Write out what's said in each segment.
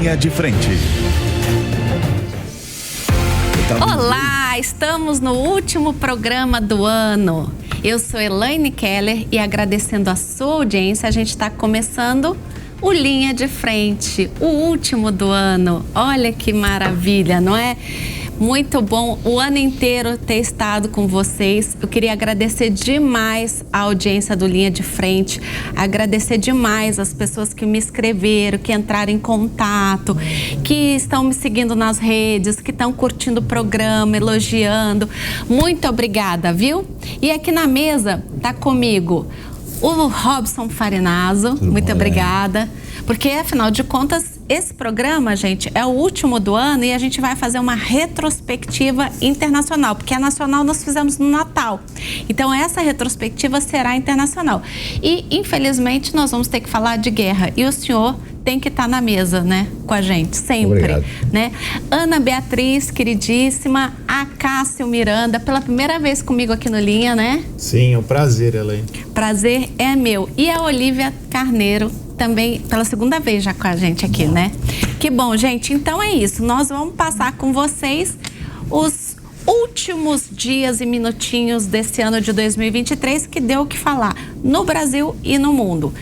Linha de Frente. Olá, estamos no último programa do ano. Eu sou Elaine Keller e agradecendo a sua audiência, a gente está começando o Linha de Frente, o último do ano. Olha que maravilha, não é? Muito bom o ano inteiro ter estado com vocês. Eu queria agradecer demais a audiência do Linha de Frente, agradecer demais as pessoas que me escreveram, que entraram em contato, que estão me seguindo nas redes, que estão curtindo o programa, elogiando. Muito obrigada, viu? E aqui na mesa tá comigo o Robson Farinazzo. Muito obrigada. Porque, afinal de contas, esse programa, gente, é o último do ano e a gente vai fazer uma retrospectiva internacional, porque a nacional nós fizemos no Natal. Então, essa retrospectiva será internacional. E, infelizmente, nós vamos ter que falar de guerra. E o senhor tem que estar na mesa, né, com a gente, sempre. Obrigado. Né? Ana Beatriz, queridíssima, a Cássio Miranda, pela primeira vez comigo aqui no Linha, né? Sim, é um prazer, Elaine. Prazer é meu. E a Olívia Carneiro, também pela segunda vez já com a gente aqui, né? Que bom, gente. Então é isso. Nós vamos passar com vocês os últimos dias e minutinhos desse ano de 2023 que deu o que falar no Brasil e no mundo.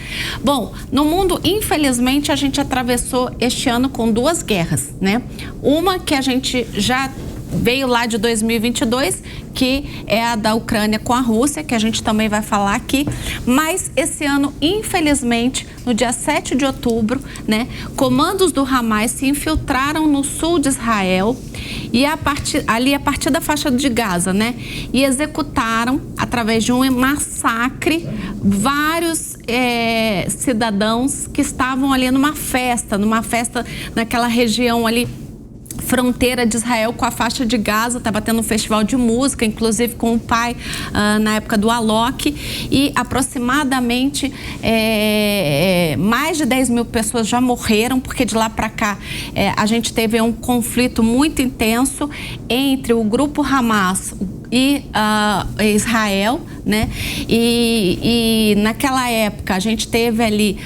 Bom, no mundo, infelizmente, a gente atravessou este ano com duas guerras, né? Uma que a gente já veio lá de 2022, que é a da Ucrânia com a Rússia, que a gente também vai falar aqui. Mas esse ano, infelizmente, no dia 7 de outubro, né, comandos do Hamas se infiltraram no sul de Israel e a partir da faixa de Gaza, né, e executaram, através de um massacre, vários cidadãos que estavam ali numa festa naquela região ali, fronteira de Israel com a faixa de Gaza. Estava tendo um festival de música, inclusive com o pai, na época do Alok, e aproximadamente mais de 10 mil pessoas já morreram, porque de lá para cá a gente teve um conflito muito intenso entre o grupo Hamas e Israel, né? E naquela época a gente teve ali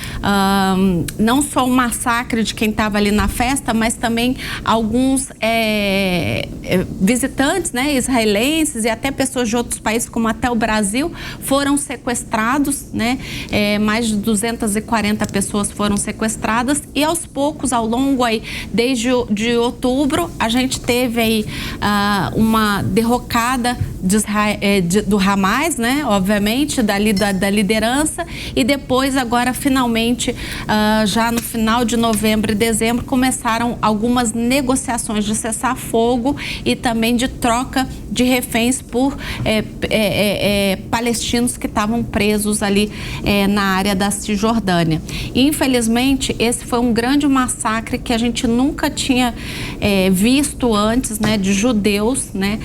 não só o massacre de quem estava ali na festa, mas também alguns visitantes, né, israelenses e até pessoas de outros países, como até o Brasil, foram sequestrados, né? Mais de 240 pessoas foram sequestradas e aos poucos, ao longo aí, desde de outubro, a gente teve aí uma derrocada do Hamas, né? Obviamente, da liderança, e depois, agora, finalmente, já no final de novembro e dezembro, começaram algumas negociações de cessar-fogo e também de troca de reféns por palestinos que estavam presos ali na área da Cisjordânia. Infelizmente, esse foi um grande massacre que a gente nunca tinha visto antes, né, de judeus, né?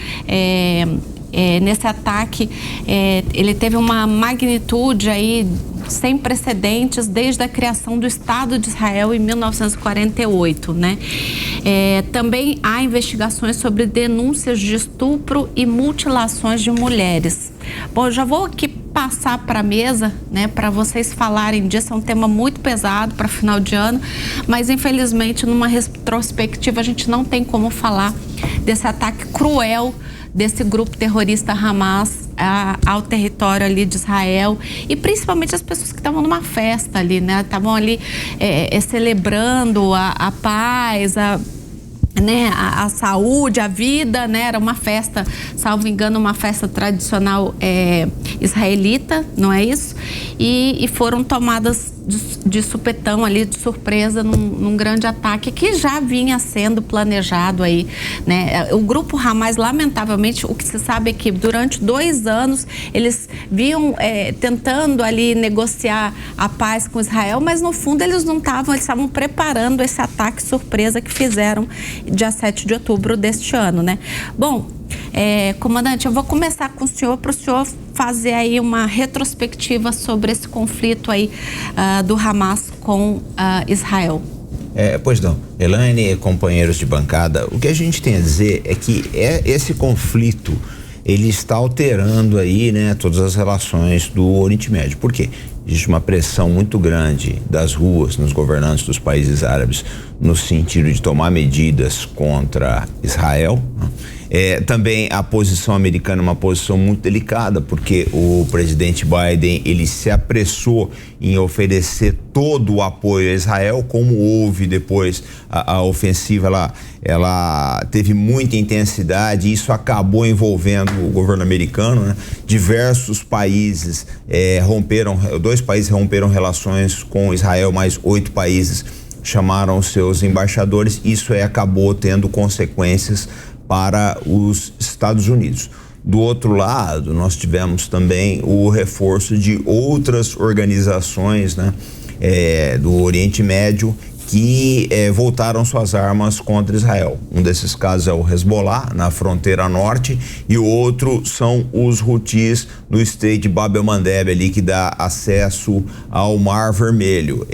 Nesse ataque, ele teve uma magnitude aí sem precedentes desde a criação do Estado de Israel em 1948, né? Também há investigações sobre denúncias de estupro e mutilações de mulheres. Bom, eu já vou aqui passar para a mesa, né, para vocês falarem disso. É um tema muito pesado para final de ano, mas infelizmente numa retrospectiva a gente não tem como falar desse ataque cruel desse grupo terrorista Hamas ao território ali de Israel, e principalmente as pessoas que estavam numa festa ali, né? Estavam ali celebrando a paz, né, a saúde, a vida, né? Era uma festa, salvo engano, uma festa tradicional israelita, não é isso? E foram tomadas de supetão ali, de surpresa, num grande ataque que já vinha sendo planejado aí, né? O grupo Hamas, lamentavelmente, o que se sabe é que durante 2 anos eles vinham tentando ali negociar a paz com Israel, mas no fundo eles estavam preparando esse ataque surpresa que fizeram dia 7 de outubro deste ano, né? Bom, comandante, eu vou começar com o senhor, para o senhor fazer aí uma retrospectiva sobre esse conflito aí do Hamas com Israel. Pois não, Elaine, companheiros de bancada, o que a gente tem a dizer é que esse conflito, ele está alterando aí, né, todas as relações do Oriente Médio. Por quê? existe uma pressão muito grande das ruas, nos governantes dos países árabes, no sentido de tomar medidas contra Israel. Também a posição americana é uma posição muito delicada, porque o presidente Biden, ele se apressou em oferecer todo o apoio a Israel, como houve depois a ofensiva, ela teve muita intensidade, e isso acabou envolvendo o governo americano, né? Diversos países dois países romperam relações com Israel, mais 8 países chamaram seus embaixadores. Isso acabou tendo consequências para os Estados Unidos. Do outro lado, nós tivemos também o reforço de outras organizações, né, do Oriente Médio, que voltaram suas armas contra Israel. Um desses casos é o Hezbollah, na fronteira norte, e o outro são os Houthis no estreito de Bab el-Mandeb, ali, que dá acesso ao Mar Vermelho.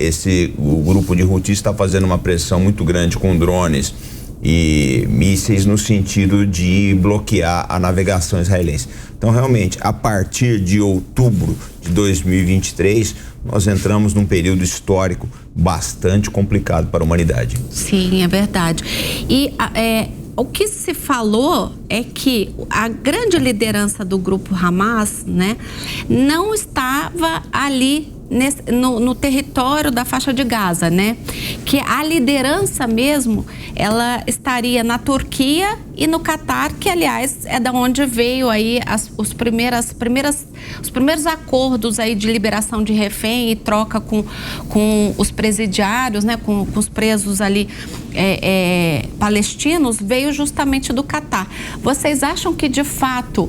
O grupo de Houthis está fazendo uma pressão muito grande com drones e mísseis no sentido de bloquear a navegação israelense. Então, realmente, a partir de outubro de 2023, nós entramos num período histórico bastante complicado para a humanidade. Sim, é verdade. E o que se falou é que a grande liderança do grupo Hamas, né, não estava ali no território da faixa de Gaza, né? Que a liderança mesmo, ela estaria na Turquia e no Catar, que aliás é da onde veio aí os primeiros acordos aí de liberação de refém e troca com os presidiários, né? Com os presos ali palestinos, veio justamente do Catar. Vocês acham que de fato,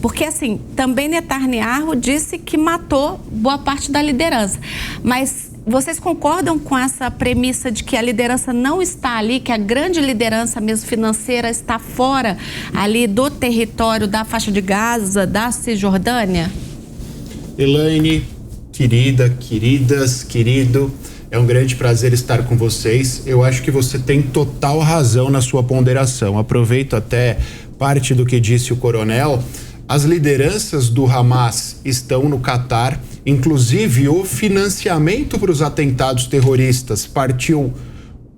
porque assim, também Netanyahu disse que matou boa parte da liderança, mas vocês concordam com essa premissa de que a liderança não está ali, que a grande liderança mesmo financeira está fora ali do território da faixa de Gaza, da Cisjordânia? Elaine, queridas, querido, é um grande prazer estar com vocês. Eu acho que você tem total razão na sua ponderação. Aproveito até parte do que disse o coronel. As lideranças do Hamas estão no Catar, inclusive o financiamento para os atentados terroristas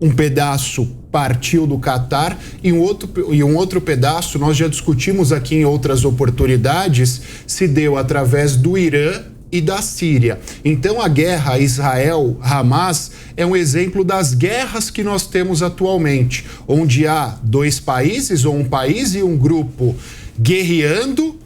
um pedaço partiu do Catar e um outro pedaço, nós já discutimos aqui em outras oportunidades, se deu através do Irã e da Síria. Então a guerra Israel-Hamas é um exemplo das guerras que nós temos atualmente, onde há 2 países ou um país e um grupo guerreando,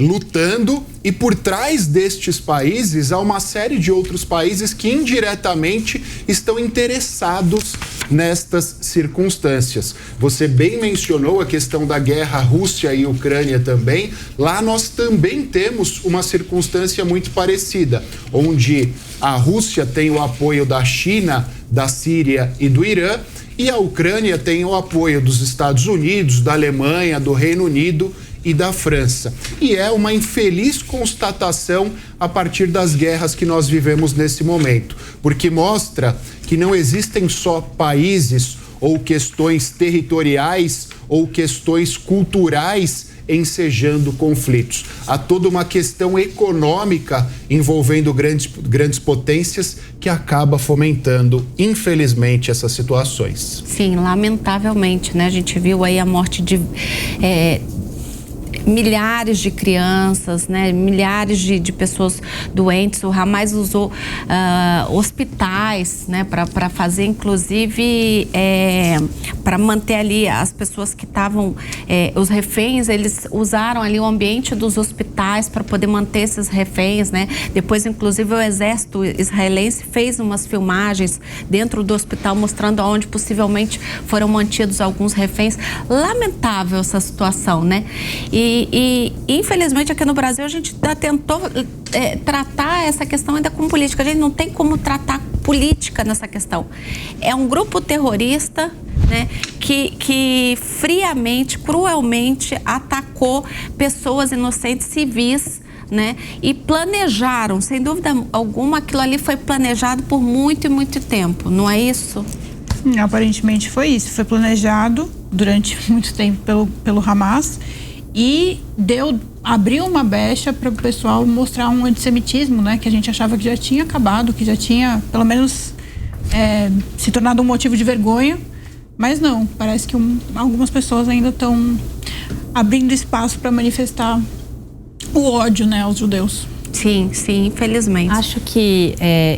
lutando, e por trás destes países há uma série de outros países que indiretamente estão interessados nestas circunstâncias. Você bem mencionou a questão da guerra Rússia e Ucrânia também. Lá nós também temos uma circunstância muito parecida, onde a Rússia tem o apoio da China, da Síria e do Irã, e a Ucrânia tem o apoio dos Estados Unidos, da Alemanha, do Reino Unido e da França. E é uma infeliz constatação a partir das guerras que nós vivemos nesse momento, porque mostra que não existem só países ou questões territoriais ou questões culturais ensejando conflitos. Há toda uma questão econômica envolvendo grandes potências que acaba fomentando, infelizmente, essas situações. Sim, lamentavelmente, né? A gente viu aí a morte de milhares de crianças, né? Milhares de pessoas doentes. O Hamas usou hospitais, né? Para fazer, inclusive, para manter ali as pessoas que estavam, os reféns, eles usaram ali o ambiente dos hospitais para poder manter esses reféns, né? Depois, inclusive, o exército israelense fez umas filmagens dentro do hospital mostrando onde possivelmente foram mantidos alguns reféns. Lamentável essa situação, né? E infelizmente aqui no Brasil a gente tentou tratar essa questão ainda com política. A gente não tem como tratar política nessa questão. É um grupo terrorista, né, que friamente, cruelmente atacou pessoas inocentes, civis, né, e planejaram, sem dúvida alguma, aquilo ali foi planejado por muito e muito tempo, não é isso? Aparentemente foi isso, foi planejado durante muito tempo pelo Hamas e deu abriu uma brecha para o pessoal mostrar um antissemitismo, né? Que a gente achava que já tinha acabado, que já tinha, pelo menos, se tornado um motivo de vergonha. Mas não, parece que algumas pessoas ainda estão abrindo espaço para manifestar o ódio, né, aos judeus. Sim, infelizmente. Acho que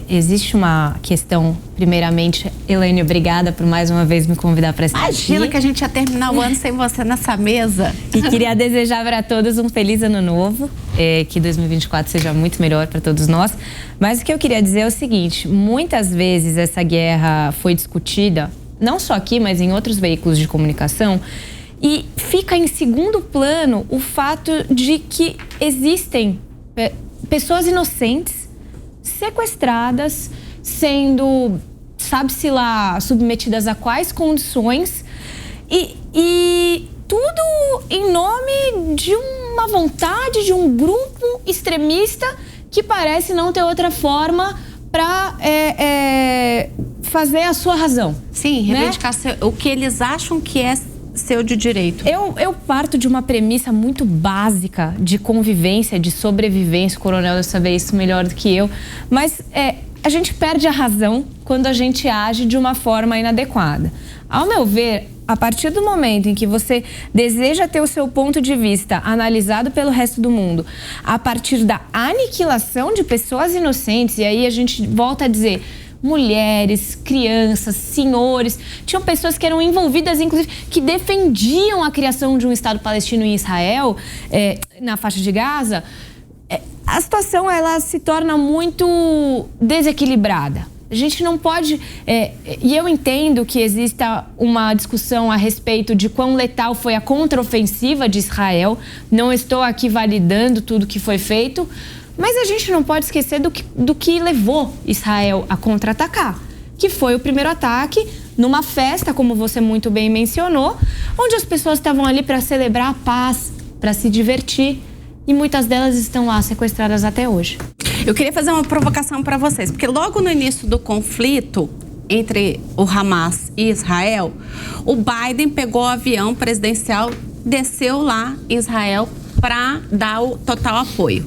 existe uma questão, primeiramente, Elaine, obrigada por mais uma vez me convidar para estar aqui. Imagina que a gente ia terminar o ano sem você nessa mesa. E queria desejar para todos um feliz ano novo, que 2024 seja muito melhor para todos nós. Mas o que eu queria dizer é o seguinte, muitas vezes essa guerra foi discutida, não só aqui, mas em outros veículos de comunicação, e fica em segundo plano o fato de que existem pessoas inocentes sequestradas, sendo, sabe-se lá, submetidas a quais condições, e tudo em nome de uma vontade de um grupo extremista que parece não ter outra forma para fazer a sua razão. Sim, reivindicar o que eles acham que é seu de direito. Eu parto de uma premissa muito básica de convivência, de sobrevivência. O coronel deve saber isso melhor do que eu. Mas a gente perde a razão quando a gente age de uma forma inadequada. Ao meu ver, a partir do momento em que você deseja ter o seu ponto de vista analisado pelo resto do mundo, a partir da aniquilação de pessoas inocentes, e aí a gente volta a dizer... mulheres, crianças, senhores, tinham pessoas que eram envolvidas, inclusive, que defendiam a criação de um Estado palestino em Israel, na faixa de Gaza. A situação, ela se torna muito desequilibrada. A gente não pode... e eu entendo que exista uma discussão a respeito de quão letal foi a contraofensiva de Israel. Não estou aqui validando tudo que foi feito, mas a gente não pode esquecer do que levou Israel a contra-atacar, que foi o primeiro ataque numa festa, como você muito bem mencionou, onde as pessoas estavam ali para celebrar a paz, para se divertir, e muitas delas estão lá sequestradas até hoje. Eu queria fazer uma provocação para vocês, porque logo no início do conflito entre o Hamas e Israel, o Biden pegou o avião presidencial, desceu lá em Israel para dar o total apoio.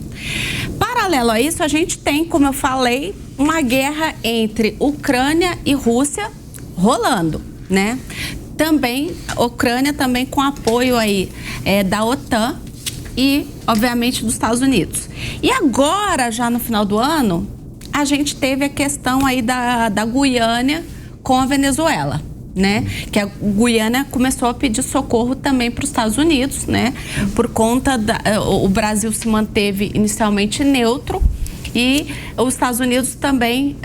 Paralelo a isso, a gente tem, como eu falei, uma guerra entre Ucrânia e Rússia rolando, né? Também, Ucrânia também com apoio aí da OTAN e, obviamente, dos Estados Unidos. E agora, já no final do ano, a gente teve a questão aí da Guiana com a Venezuela, né? Que a Guiana começou a pedir socorro também para os Estados Unidos, né? Por conta o Brasil se manteve inicialmente neutro e os Estados Unidos também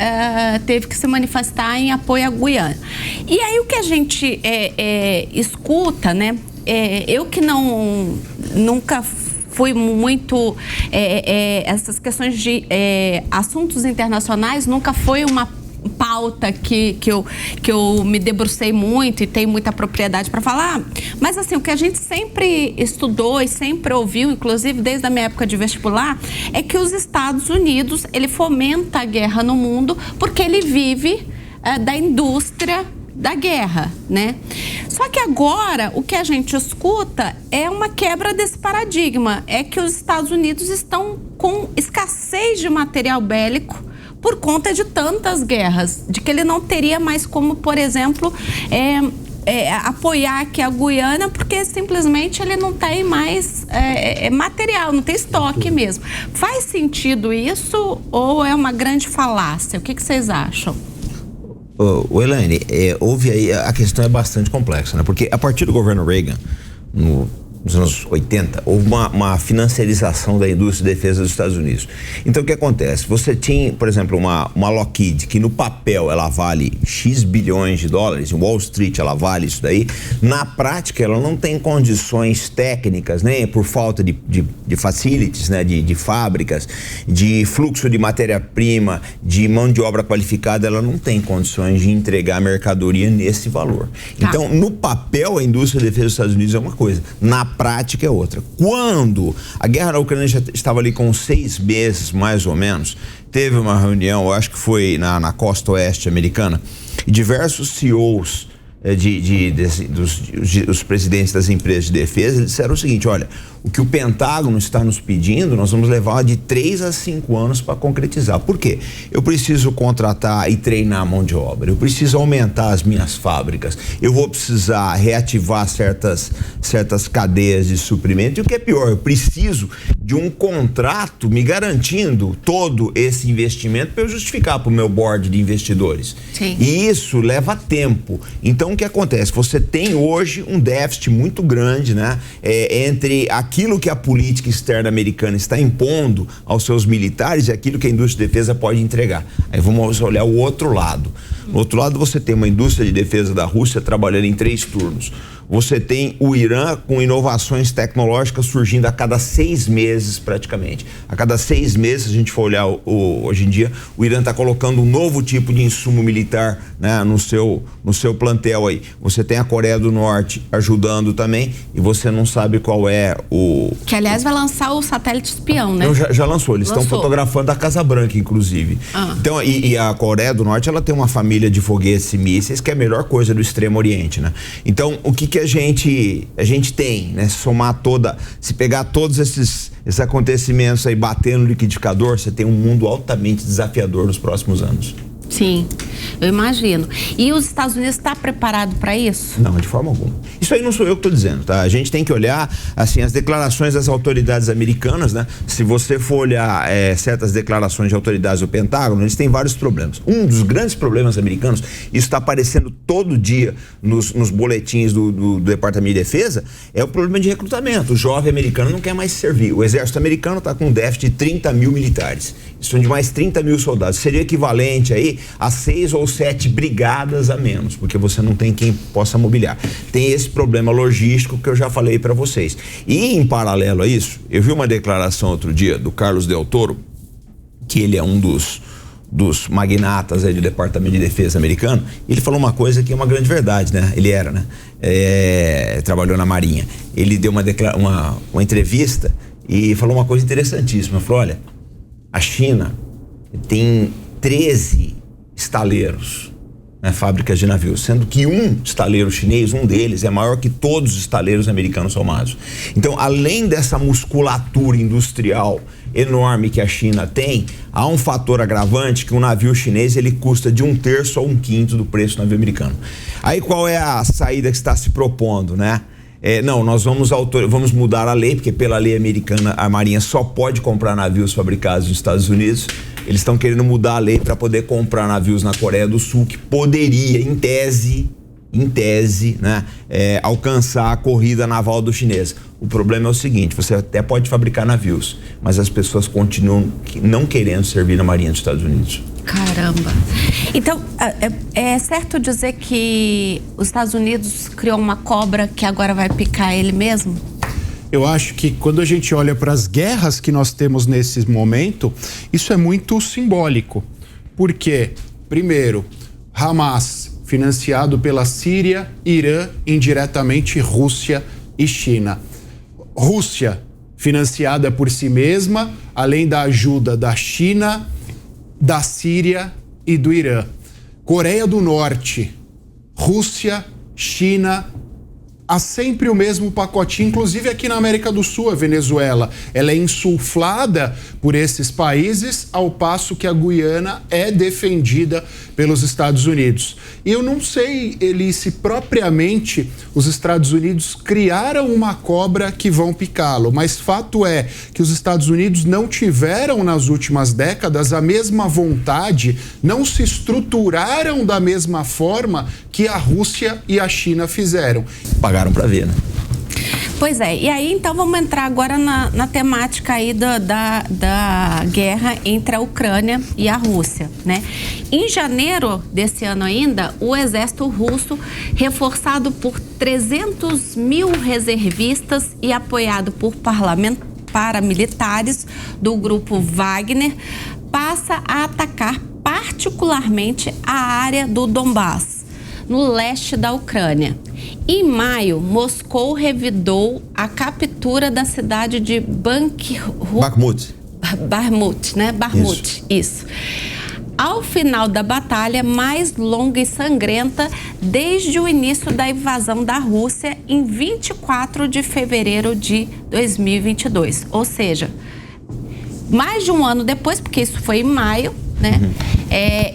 teve que se manifestar em apoio à Guiana. E aí o que a gente escuta, né? Eu que nunca fui muito essas questões de assuntos internacionais, nunca foi uma pauta que eu me debrucei muito e tenho muita propriedade para falar, mas assim, o que a gente sempre estudou e sempre ouviu, inclusive desde a minha época de vestibular, é que os Estados Unidos, ele fomenta a guerra no mundo porque ele vive da indústria da guerra, né? Só que agora o que a gente escuta é uma quebra desse paradigma, é que os Estados Unidos estão com escassez de material bélico por conta de tantas guerras, de que ele não teria mais como, por exemplo, apoiar aqui a Guiana, porque simplesmente ele não tem mais material, não tem estoque mesmo. Faz sentido isso ou é uma grande falácia? O que vocês acham? Elaine, houve aí, a questão é bastante complexa, né? Porque a partir do governo Reagan, nos anos 80, houve uma financiarização da indústria de defesa dos Estados Unidos. Então, o que acontece? Você tinha, por exemplo, uma Lockheed, que no papel ela vale X bilhões de dólares, em Wall Street ela vale isso daí. Na prática, ela não tem condições técnicas, nem por falta de facilities, né, de fábricas, de fluxo de matéria-prima, de mão de obra qualificada, ela não tem condições de entregar mercadoria nesse valor. Tá. Então, no papel, a indústria de defesa dos Estados Unidos é uma coisa, na prática é outra. Quando a guerra na Ucrânia já estava ali com 6 meses, mais ou menos, teve uma reunião, eu acho que foi na costa oeste americana, e diversos CEOs dos presidentes das empresas de defesa, eles disseram o seguinte: olha, o que o Pentágono está nos pedindo, nós vamos levar de 3 a 5 anos para concretizar. Por quê? Eu preciso contratar e treinar a mão de obra, eu preciso aumentar as minhas fábricas, eu vou precisar reativar certas cadeias de suprimento, e o que é pior, eu preciso de um contrato me garantindo todo esse investimento para eu justificar para o meu board de investidores. Sim. E isso leva tempo. Então, o que acontece? Você tem hoje um déficit muito grande, né? Entre aquilo que a política externa americana está impondo aos seus militares e aquilo que a indústria de defesa pode entregar. Aí vamos olhar o outro lado. No outro lado, você tem uma indústria de defesa da Rússia trabalhando em 3 turnos. Você tem o Irã com inovações tecnológicas surgindo a cada 6 meses praticamente. A cada 6 meses, se a gente for olhar hoje em dia, o Irã está colocando um novo tipo de insumo militar, né, no seu plantel aí. Você tem a Coreia do Norte ajudando também, e você não sabe qual é o... Que, aliás, vai lançar o satélite espião, né? Não, já lançou. Eles estão fotografando a Casa Branca, inclusive. Então, e a Coreia do Norte, ela tem uma família de foguetes e mísseis que é a melhor coisa do Extremo Oriente, né? Então, o que a gente tem, né? Se pegar todos esses acontecimentos aí, bater no liquidificador, você tem um mundo altamente desafiador nos próximos anos. Sim, eu imagino. E os Estados Unidos está preparado para isso? Não, de forma alguma. Isso aí não sou eu que estou dizendo, tá? A gente tem que olhar, assim, as declarações das autoridades americanas, né? Se você for olhar certas declarações de autoridades do Pentágono, eles têm vários problemas. Um dos grandes problemas americanos, isso está aparecendo todo dia nos boletins do Departamento de Defesa, é o problema de recrutamento. O jovem americano não quer mais servir. O exército americano está com um déficit de 30 mil militares. Isso são de mais 30 mil soldados. Seria equivalente aí a 6 ou 7 brigadas a menos, porque você não tem quem possa mobiliar. Tem esse problema logístico que eu já falei para vocês. E em paralelo a isso, eu vi uma declaração outro dia do Carlos Del Toro, que ele é um dos magnatas aí do Departamento de Defesa americano. Ele falou uma coisa que é uma grande verdade, né? Ele era, né? Trabalhou na Marinha. Ele deu uma entrevista e falou uma coisa interessantíssima. Falou: olha, a China tem 13 estaleiros, né, fábricas de navios, sendo que um estaleiro chinês, um deles, é maior que todos os estaleiros americanos somados. Então, além dessa musculatura industrial enorme que a China tem, há um fator agravante que um navio chinês ele custa de 1/3 ou 1/5 do preço do navio americano. Aí qual é a saída que está se propondo, né? Não, nós vamos mudar a lei, porque pela lei americana a Marinha só pode comprar navios fabricados nos Estados Unidos. Eles estão querendo mudar a lei para poder comprar navios na Coreia do Sul, que poderia, em tese, né, alcançar a corrida naval do chinês. O problema é o seguinte: você até pode fabricar navios, mas as pessoas continuam não querendo servir na Marinha dos Estados Unidos. Caramba. Então, é certo dizer que os Estados Unidos criou uma cobra que agora vai picar ele mesmo? Eu acho que quando a gente olha para as guerras que nós temos nesse momento, isso é muito simbólico. Porque, primeiro, Hamas, financiado pela Síria, Irã, indiretamente Rússia e China. Rússia, financiada por si mesma, além da ajuda da China, da Síria e do Irã. Coreia do Norte, Rússia, China, há sempre o mesmo pacotinho, inclusive aqui na América do Sul, a Venezuela. Ela é insuflada por esses países, ao passo que a Guiana é defendida pelos Estados Unidos. E eu não sei, Eli, se propriamente os Estados Unidos criaram uma cobra que vão picá-lo, mas fato é que os Estados Unidos não tiveram nas últimas décadas a mesma vontade, não se estruturaram da mesma forma que a Rússia e a China fizeram. Pagaram para ver, né? Pois é, e aí então vamos entrar agora na temática aí da guerra entre a Ucrânia e a Rússia, né? Em janeiro desse ano ainda, o exército russo, reforçado por 300 mil reservistas e apoiado por paramilitares do grupo Wagner, passa a atacar particularmente a área do Donbass, no leste da Ucrânia. Em maio, Moscou revidou a captura da cidade de Bakhmut, né? Bakhmut, isso. ao final da batalha mais longa e sangrenta desde o início da invasão da Rússia em 24 de fevereiro de 2022. Ou seja, mais de um ano depois, porque isso foi em maio, né?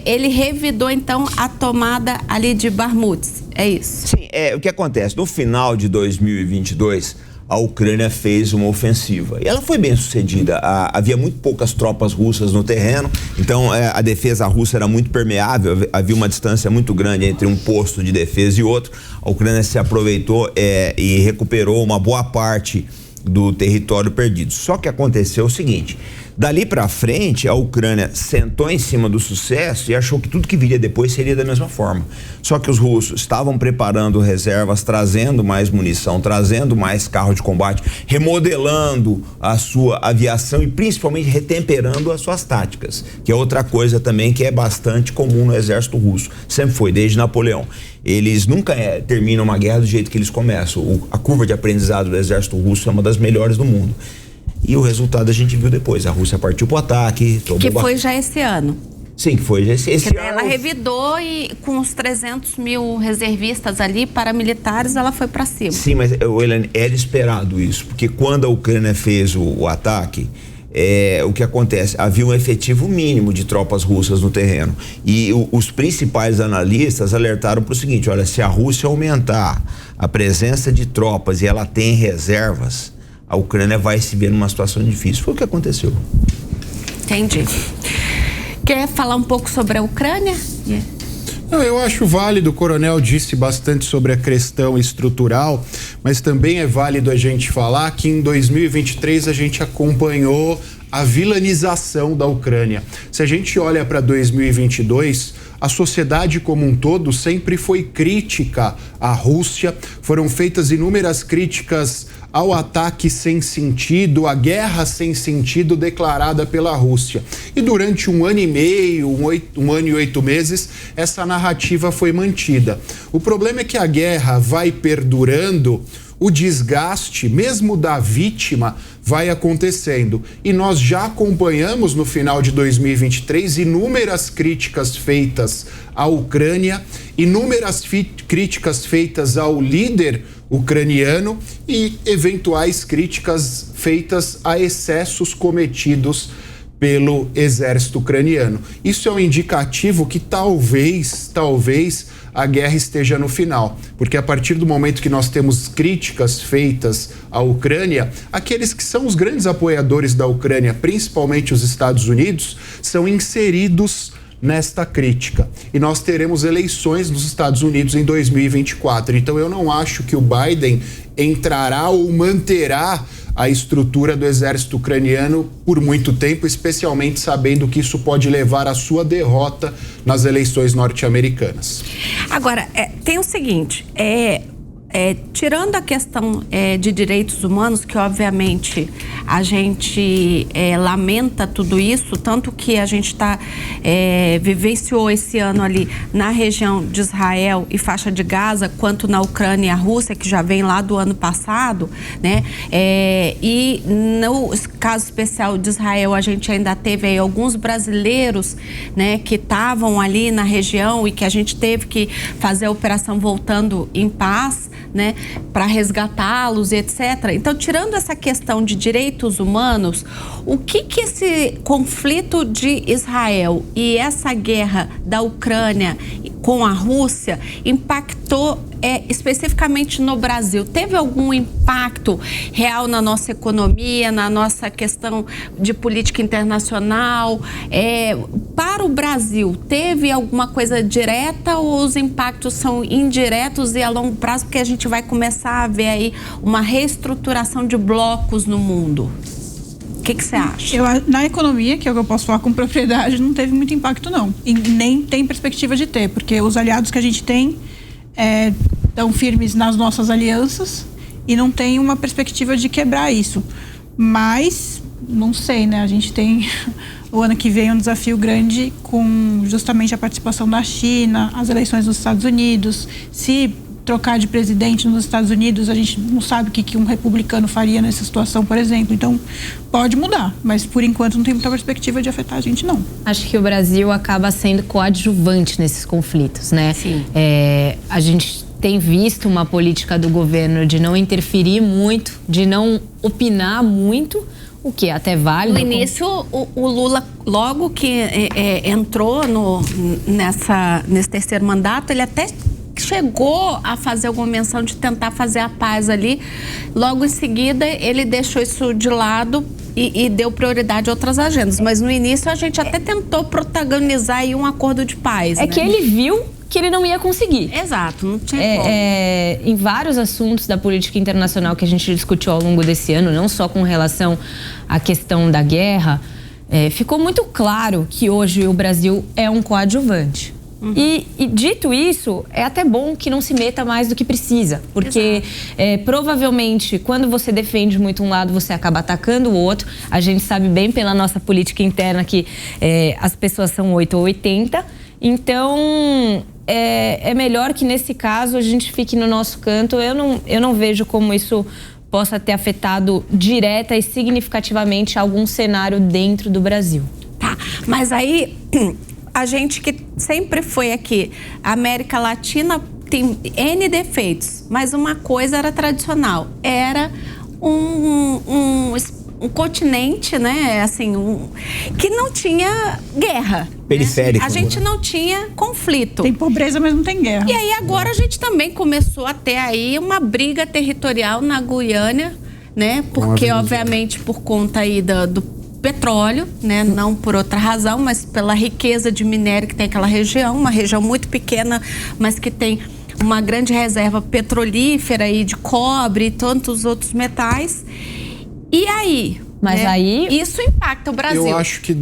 Ele revidou, então, a tomada ali de Bakhmut. É isso. Sim, o que acontece? No final de 2022, a Ucrânia fez uma ofensiva. E ela foi bem sucedida. Havia muito poucas tropas russas no terreno, então a defesa russa era muito permeável, havia uma distância muito grande entre um posto de defesa e outro. A Ucrânia se aproveitou e recuperou uma boa parte do território perdido. Só que aconteceu o seguinte: dali para frente, a Ucrânia sentou em cima do sucesso e achou que tudo que viria depois seria da mesma forma. Só que os russos estavam preparando reservas, trazendo mais munição, trazendo mais carro de combate, remodelando a sua aviação e principalmente retemperando as suas táticas, que é outra coisa também que é bastante comum no exército russo. Sempre foi, desde Napoleão. Eles nunca terminam uma guerra do jeito que eles começam. A curva de aprendizado do exército russo é uma das melhores do mundo. E o resultado a gente viu depois. A Rússia partiu pro ataque. Que foi já esse ano. Sim, que foi já esse ano. Ela revidou e com os 300 mil reservistas ali, paramilitares, ela foi para cima. Sim, mas, Elaine, era esperado isso. Porque quando a Ucrânia fez o ataque, o que acontece? Havia um efetivo mínimo de tropas russas no terreno. E os principais analistas alertaram para o seguinte: olha, se a Rússia aumentar a presença de tropas e ela tem reservas, a Ucrânia vai se ver numa situação difícil. Foi o que aconteceu. Entendi. Quer falar um pouco sobre a Ucrânia? Não, eu acho válido, o coronel disse bastante sobre a questão estrutural, mas também é válido a gente falar que em 2023 a gente acompanhou a vilanização da Ucrânia. Se a gente olha para 2022, a sociedade como um todo sempre foi crítica à Rússia, foram feitas inúmeras críticas ao ataque sem sentido, à guerra sem sentido declarada pela Rússia. E durante um ano e meio, um ano e 8 meses, essa narrativa foi mantida. O problema é que a guerra vai perdurando, o desgaste, mesmo da vítima, vai acontecendo. E nós já acompanhamos no final de 2023 inúmeras críticas feitas à Ucrânia, inúmeras críticas feitas ao líder ucraniano e eventuais críticas feitas a excessos cometidos pelo exército ucraniano. Isso é um indicativo que talvez a guerra esteja no final, porque a partir do momento que nós temos críticas feitas à Ucrânia, aqueles que são os grandes apoiadores da Ucrânia, principalmente os Estados Unidos, são inseridos nesta crítica. E nós teremos eleições nos Estados Unidos em 2024. Então eu não acho que o Biden entrará ou manterá a estrutura do exército ucraniano por muito tempo, especialmente sabendo que isso pode levar à sua derrota nas eleições norte-americanas. Agora, tem o seguinte, tirando a questão de direitos humanos, que obviamente a gente lamenta tudo isso, tanto que a gente vivenciou esse ano ali na região de Israel e faixa de Gaza, quanto na Ucrânia e a Rússia, que já vem lá do ano passado, né? E no caso especial de Israel, a gente ainda teve aí alguns brasileiros, né, que estavam ali na região e que a gente teve que fazer a operação Voltando em Paz, né, para resgatá-los, etc. Então, tirando essa questão de direitos humanos, o que esse conflito de Israel e essa guerra da Ucrânia com a Rússia impactou especificamente no Brasil? Teve algum impacto real na nossa economia, na nossa questão de política internacional? Para o Brasil, teve alguma coisa direta ou os impactos são indiretos e a longo prazo, porque a gente vai começar a ver aí uma reestruturação de blocos no mundo? O que você acha? Na economia, que é o que eu posso falar com propriedade, não teve muito impacto, não. E nem tem perspectiva de ter, porque os aliados que a gente tem estão firmes nas nossas alianças e não tem uma perspectiva de quebrar isso. Mas, não sei, né? A gente tem o ano que vem um desafio grande com justamente a participação da China, as eleições dos Estados Unidos. Se trocar de presidente nos Estados Unidos, a gente não sabe o que um republicano faria nessa situação, por exemplo. Então, pode mudar, mas por enquanto não tem muita perspectiva de afetar a gente, não. Acho que o Brasil acaba sendo coadjuvante nesses conflitos, né? Sim. A gente tem visto uma política do governo de não interferir muito, de não opinar muito, o que é até válido. No início, o Lula, logo que entrou nesse terceiro mandato, ele até chegou a fazer alguma menção de tentar fazer a paz ali. Logo em seguida, ele deixou isso de lado e deu prioridade a outras agendas. Mas no início, a gente até tentou protagonizar aí um acordo de paz. É, né? Que ele viu que ele não ia conseguir. Exato, não tinha como. Em vários assuntos da política internacional que a gente discutiu ao longo desse ano, não só com relação à questão da guerra, ficou muito claro que hoje o Brasil é um coadjuvante. Uhum. E dito isso, é até bom que não se meta mais do que precisa. Porque provavelmente, quando você defende muito um lado, você acaba atacando o outro. A gente sabe bem pela nossa política interna que as pessoas são 8 ou 80. Então, é melhor que nesse caso a gente fique no nosso canto. Eu não vejo como isso possa ter afetado direta e significativamente algum cenário dentro do Brasil. Tá, mas aí... A gente que sempre foi aqui, a América Latina tem N defeitos, mas uma coisa era tradicional, era um continente, né, assim, que não tinha guerra. Periférico. Né? A gente não tinha conflito. Tem pobreza, mas não tem guerra. E aí agora a gente também começou a ter aí uma briga territorial na Guiana, né, porque obviamente por conta aí do petróleo, né? Não por outra razão, mas pela riqueza de minério que tem aquela região, uma região muito pequena, mas que tem uma grande reserva petrolífera e de cobre e tantos outros metais. E aí? Mas aí... Isso impacta o Brasil. Eu acho que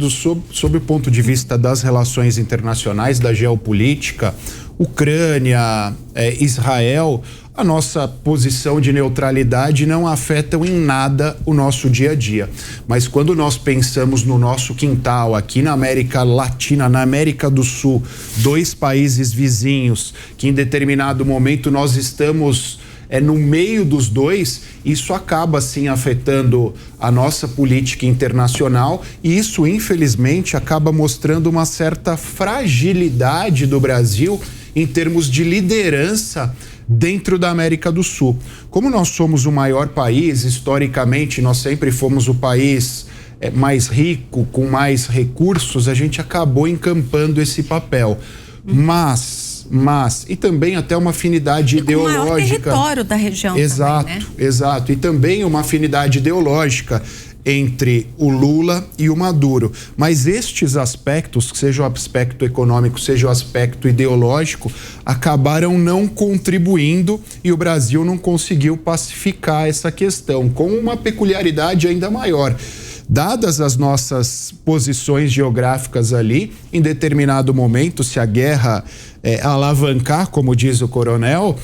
sob o ponto de vista das relações internacionais, da geopolítica, Ucrânia, Israel, a nossa posição de neutralidade não afeta em nada o nosso dia a dia. Mas quando nós pensamos no nosso quintal, aqui na América Latina, na América do Sul, dois países vizinhos, que em determinado momento nós estamos no meio dos dois, isso acaba sim afetando a nossa política internacional e isso infelizmente acaba mostrando uma certa fragilidade do Brasil em termos de liderança dentro da América do Sul. Como nós somos o maior país, historicamente nós sempre fomos o país mais rico, com mais recursos, a gente acabou encampando esse papel. Mas, e também até uma afinidade ideológica. O maior território da região. Exato, também, né? Exato. E também uma afinidade ideológica entre o Lula e o Maduro. Mas estes aspectos, seja o aspecto econômico, seja o aspecto ideológico, acabaram não contribuindo e o Brasil não conseguiu pacificar essa questão, com uma peculiaridade ainda maior. Dadas as nossas posições geográficas ali, em determinado momento, se a guerra alavancar, como diz o coronel,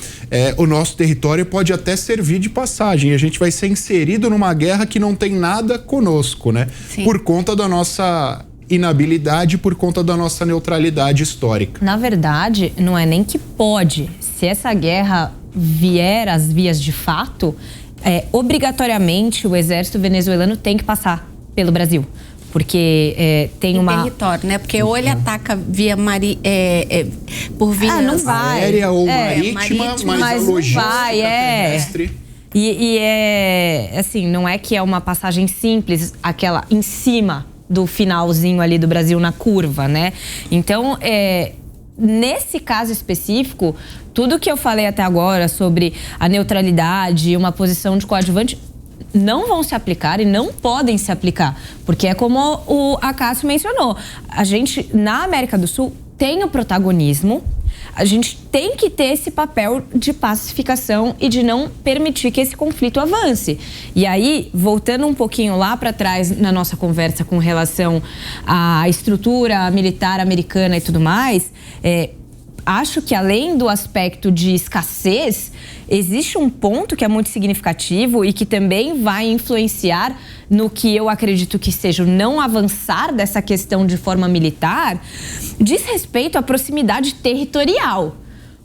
o nosso território pode até servir de passagem. A gente vai ser inserido numa guerra que não tem nada conosco, né? Sim. Por conta da nossa inabilidade, por conta da nossa neutralidade histórica. Na verdade, não é nem que pode. Se essa guerra vier às vias de fato, obrigatoriamente o exército venezuelano tem que passar pelo Brasil. Porque tem uma... território, né? Porque ou ele ataca via por via não vai. Aérea ou marítima, mas a logística terrestre. E assim, não é que é uma passagem simples, aquela em cima do finalzinho ali do Brasil na curva, né? Então, nesse caso específico, tudo que eu falei até agora sobre a neutralidade e uma posição de coadjuvante não vão se aplicar e não podem se aplicar, porque é como o Acácio mencionou, a gente na América do Sul tem o protagonismo, a gente tem que ter esse papel de pacificação e de não permitir que esse conflito avance. E aí, voltando um pouquinho lá para trás na nossa conversa com relação à estrutura militar americana e tudo mais, acho que além do aspecto de escassez, existe um ponto que é muito significativo e que também vai influenciar no que eu acredito que seja o não avançar dessa questão de forma militar, diz respeito à proximidade territorial.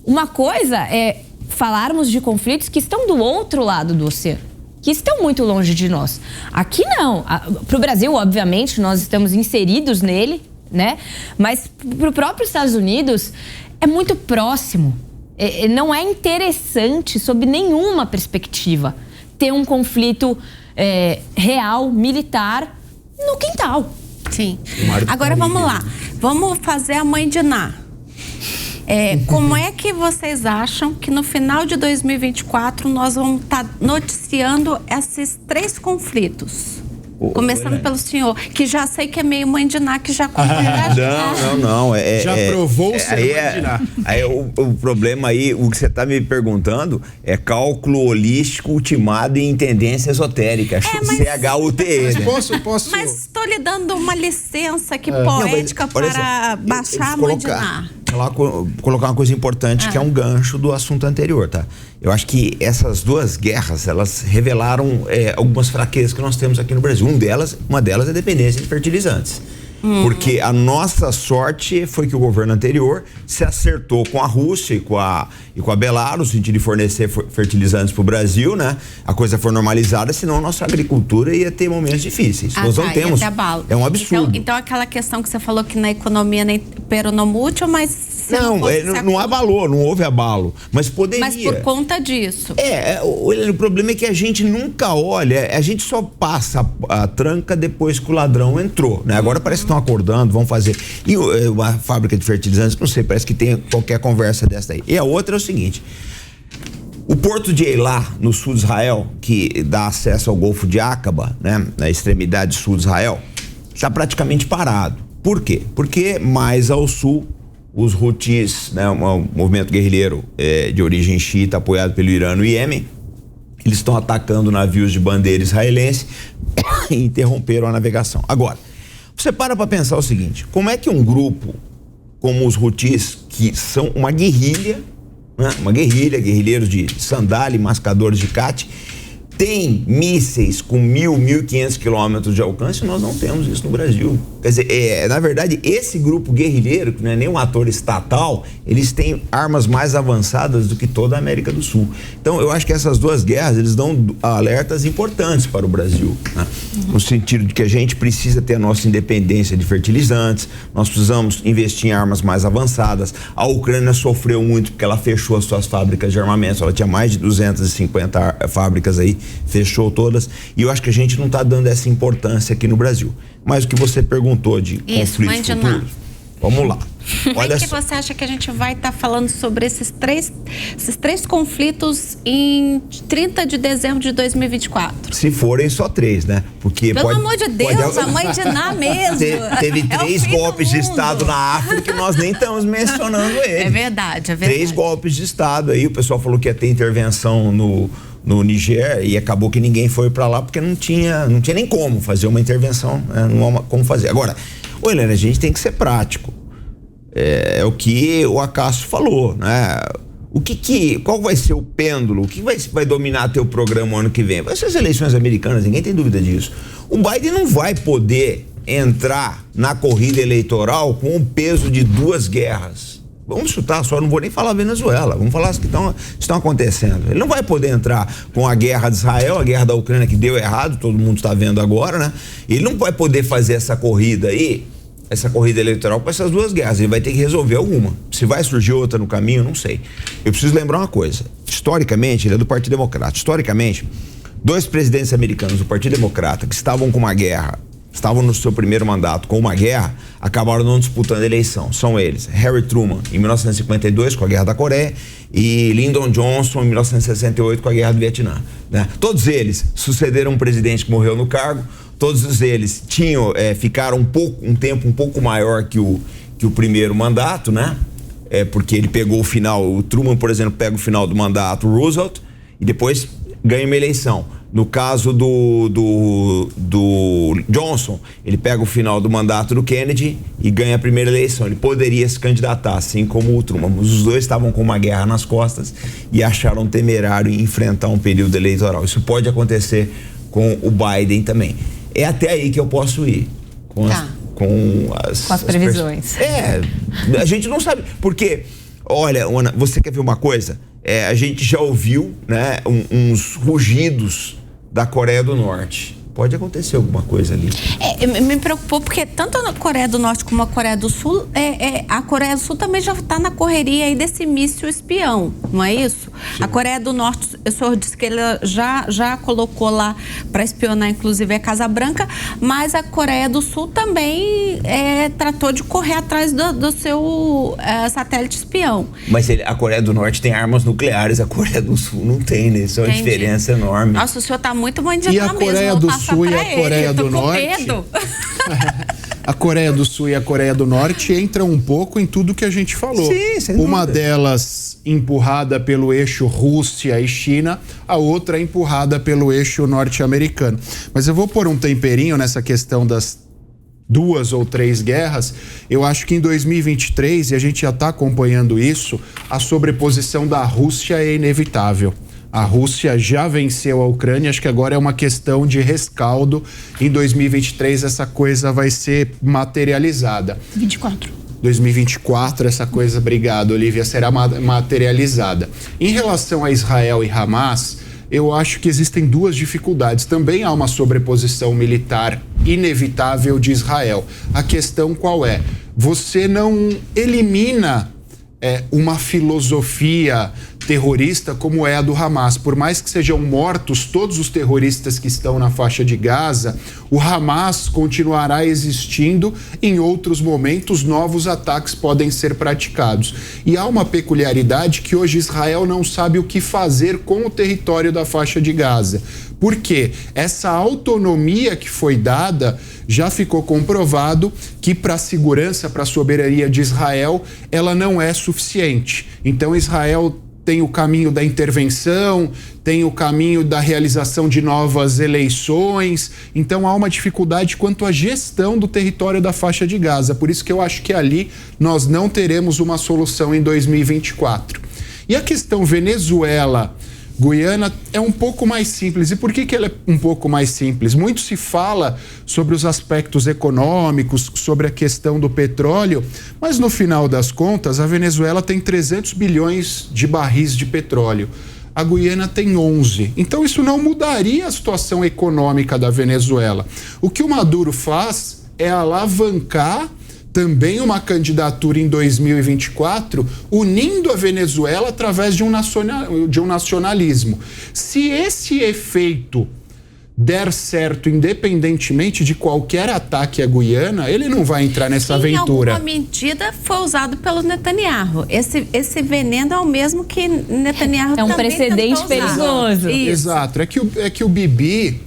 Uma coisa é falarmos de conflitos que estão do outro lado do oceano, que estão muito longe de nós. Aqui não. Para o Brasil, obviamente, nós estamos inseridos nele, né? Mas para o próprio Estados Unidos é muito próximo. Não é interessante, sob nenhuma perspectiva, ter um conflito real, militar, no quintal. Sim. Agora vamos lá. Vamos fazer a mãe de Ná. Como é que vocês acham que no final de 2024 nós vamos estar noticiando esses 3 conflitos? Começando pelo senhor, que já sei que é meio mãe de Ná, que já comprou. Não. Já provou ser mãe de Ná. O problema aí, o que você está me perguntando é cálculo holístico ultimado em tendência esotérica, CHUTE. Posso? Mas estou lhe dando uma licença aqui poética para baixar a mãe de Ná. Colocar uma coisa importante que é um gancho do assunto anterior, tá? Eu acho que essas 2 guerras, elas revelaram algumas fraquezas que nós temos aqui no Brasil. Uma delas é a dependência de fertilizantes. Porque a nossa sorte foi que o governo anterior se acertou com a Rússia e com a Belarus, no sentido de fornecer fertilizantes para o Brasil, né? A coisa foi normalizada, senão a nossa agricultura ia ter momentos difíceis. Nós não temos. É um absurdo. Então aquela questão que você falou que na economia nem peronomútil, mas... Não abalou, não houve abalo, mas poderia. Mas por conta disso. O problema é que a gente nunca olha, a gente só passa a tranca depois que o ladrão entrou, né? Agora parece que estão acordando, vão fazer. E uma fábrica de fertilizantes, não sei, parece que tem qualquer conversa dessa aí. E a outra é o seguinte: o porto de Eilat, no sul de Israel, que dá acesso ao Golfo de Aqaba, né, na extremidade sul de Israel, está praticamente parado. Por quê? Porque mais ao sul, os Houthis, né, um movimento guerrilheiro de origem xiita apoiado pelo Irã no Iêmen, eles estão atacando navios de bandeira israelense e interromperam a navegação. Agora, você para pensar o seguinte: como é que um grupo como os Houthis, que são uma guerrilha, né, guerrilheiros de sandália e mascadores de cate, tem mísseis com 1.500 quilômetros de alcance? Nós não temos isso no Brasil. Quer dizer, na verdade, esse grupo guerrilheiro, que não é nem um ator estatal, eles têm armas mais avançadas do que toda a América do Sul. Então, eu acho que essas 2 guerras, eles dão alertas importantes para o Brasil, né? No sentido de que a gente precisa ter a nossa independência de fertilizantes, nós precisamos investir em armas mais avançadas. A Ucrânia sofreu muito porque ela fechou as suas fábricas de armamentos, ela tinha mais de 250 fábricas aí, fechou todas, e eu acho que a gente não está dando essa importância aqui no Brasil. Mas o que você perguntou de conflitos futuros, vamos lá. Olha, que você acha que a gente vai estar falando sobre esses três conflitos em 30 de dezembro de 2024? Se forem só 3, né? Porque pelo amor de Deus, a mãe de Ná mesmo. Teve 3 golpes de Estado na África e nós nem estamos mencionando ele. É verdade. 3 golpes de Estado aí, o pessoal falou que ia ter intervenção no Niger e acabou que ninguém foi para lá porque não tinha nem como fazer uma intervenção, né? Não há como fazer. Agora, Helena, a gente tem que ser prático. É o que o Acácio falou, né? Qual vai ser o pêndulo? O que vai dominar teu programa ano que vem? Vai ser as eleições americanas, ninguém tem dúvida disso. O Biden não vai poder entrar na corrida eleitoral com o peso de 2 guerras. Vamos chutar só, não vou nem falar Venezuela, vamos falar as que estão acontecendo. Ele não vai poder entrar com a guerra de Israel, a guerra da Ucrânia que deu errado, todo mundo está vendo agora, né? Ele não vai poder fazer essa corrida aí, essa corrida eleitoral com essas 2 guerras. Ele vai ter que resolver alguma. Se vai surgir outra no caminho, não sei. Eu preciso lembrar uma coisa. Historicamente, ele é do Partido Democrata. Historicamente, 2 presidentes americanos do Partido Democrata que estavam com uma guerra, estavam no seu primeiro mandato com uma guerra, acabaram não disputando a eleição. São eles: Harry Truman, em 1952, com a Guerra da Coreia, e Lyndon Johnson, em 1968, com a Guerra do Vietnã, né? Todos eles sucederam um presidente que morreu no cargo. Todos eles ficaram um tempo um pouco maior que o primeiro mandato, né? Porque ele pegou o final. O Truman, por exemplo, pega o final do mandato Roosevelt e depois ganha uma eleição. No caso do Johnson, ele pega o final do mandato do Kennedy e ganha a primeira eleição. Ele poderia se candidatar, assim como o Truman. Mas os 2 estavam com uma guerra nas costas e acharam temerário enfrentar um período eleitoral. Isso pode acontecer com o Biden também. É até aí que eu posso ir com as previsões. A gente não sabe, porque Olha, Ana, você quer ver uma coisa? A gente já ouviu, né, uns rugidos da Coreia do Norte. Pode acontecer alguma coisa ali. Me preocupou porque tanto a Coreia do Norte como a Coreia do Sul, a Coreia do Sul também já está na correria aí desse míssil espião, não é isso? Sim. A Coreia do Norte, o senhor disse que ele já colocou lá para espionar, inclusive, a Casa Branca, mas a Coreia do Sul também tratou de correr atrás do seu satélite espião. Mas a Coreia do Norte tem armas nucleares, a Coreia do Sul não tem, né? Isso é uma diferença enorme. Nossa, o senhor está muito bandido mesmo. E a Coreia do Sul e a Coreia do Norte. A Coreia do Sul e a Coreia do Norte entram um pouco em tudo que a gente falou. Sim, sem dúvida. Uma delas empurrada pelo eixo Rússia e China, a outra empurrada pelo eixo norte-americano. Mas eu vou pôr um temperinho nessa questão das 2 ou 3 guerras. Eu acho que em 2023, e a gente já está acompanhando isso, a sobreposição da Rússia é inevitável. A Rússia já venceu a Ucrânia, acho que agora é uma questão de rescaldo. Em 2023 essa coisa vai ser materializada. 2024 essa coisa, obrigado, Olivia, será materializada. Em relação a Israel e Hamas, eu acho que existem 2 dificuldades. Também há uma sobreposição militar inevitável de Israel. A questão qual é? Você não elimina uma filosofia terrorista como é a do Hamas. Por mais que sejam mortos todos os terroristas que estão na faixa de Gaza, o Hamas continuará existindo. Em outros momentos, novos ataques podem ser praticados. E há uma peculiaridade que hoje Israel não sabe o que fazer com o território da faixa de Gaza. Por quê? Essa autonomia que foi dada, já ficou comprovado que para a segurança, para a soberania de Israel, ela não é suficiente. Então Israel tem o caminho da intervenção, tem o caminho da realização de novas eleições. Então há uma dificuldade quanto à gestão do território da faixa de Gaza. Por isso que eu acho que ali nós não teremos uma solução em 2024. E a questão Venezuela, Guiana é um pouco mais simples. E por que ela é um pouco mais simples? Muito se fala sobre os aspectos econômicos, sobre a questão do petróleo, mas no final das contas, a Venezuela tem 300 bilhões de barris de petróleo. A Guiana tem 11. Então isso não mudaria a situação econômica da Venezuela. O que o Maduro faz é alavancar também uma candidatura em 2024, unindo a Venezuela através de um nacionalismo. Se esse efeito der certo, independentemente de qualquer ataque à Guiana, ele não vai entrar nessa aventura. Em alguma medida foi usado pelo Netanyahu. Esse veneno é o mesmo que Netanyahu é um precedente perigoso. Exato. É que o Bibi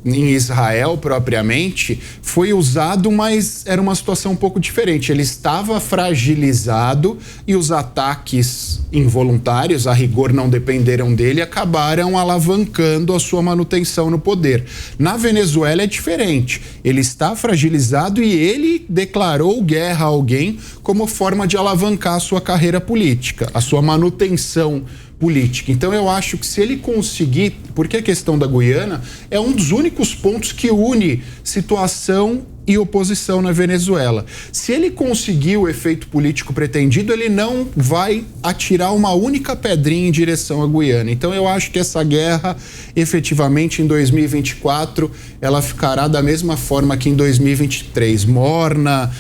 em Israel propriamente foi usado, mas era uma situação um pouco diferente. Ele estava fragilizado e os ataques involuntários, a rigor não dependeram dele, acabaram alavancando a sua manutenção no poder. Na Venezuela é diferente. Ele está fragilizado e ele declarou guerra a alguém como forma de alavancar a sua carreira política, a sua manutenção política. Então eu acho que se ele conseguir, porque a questão da Guiana é um dos únicos pontos que une situação e oposição na Venezuela. Se ele conseguir o efeito político pretendido, ele não vai atirar uma única pedrinha em direção à Guiana. Então eu acho que essa guerra, efetivamente, em 2024, ela ficará da mesma forma que em 2023. Morna,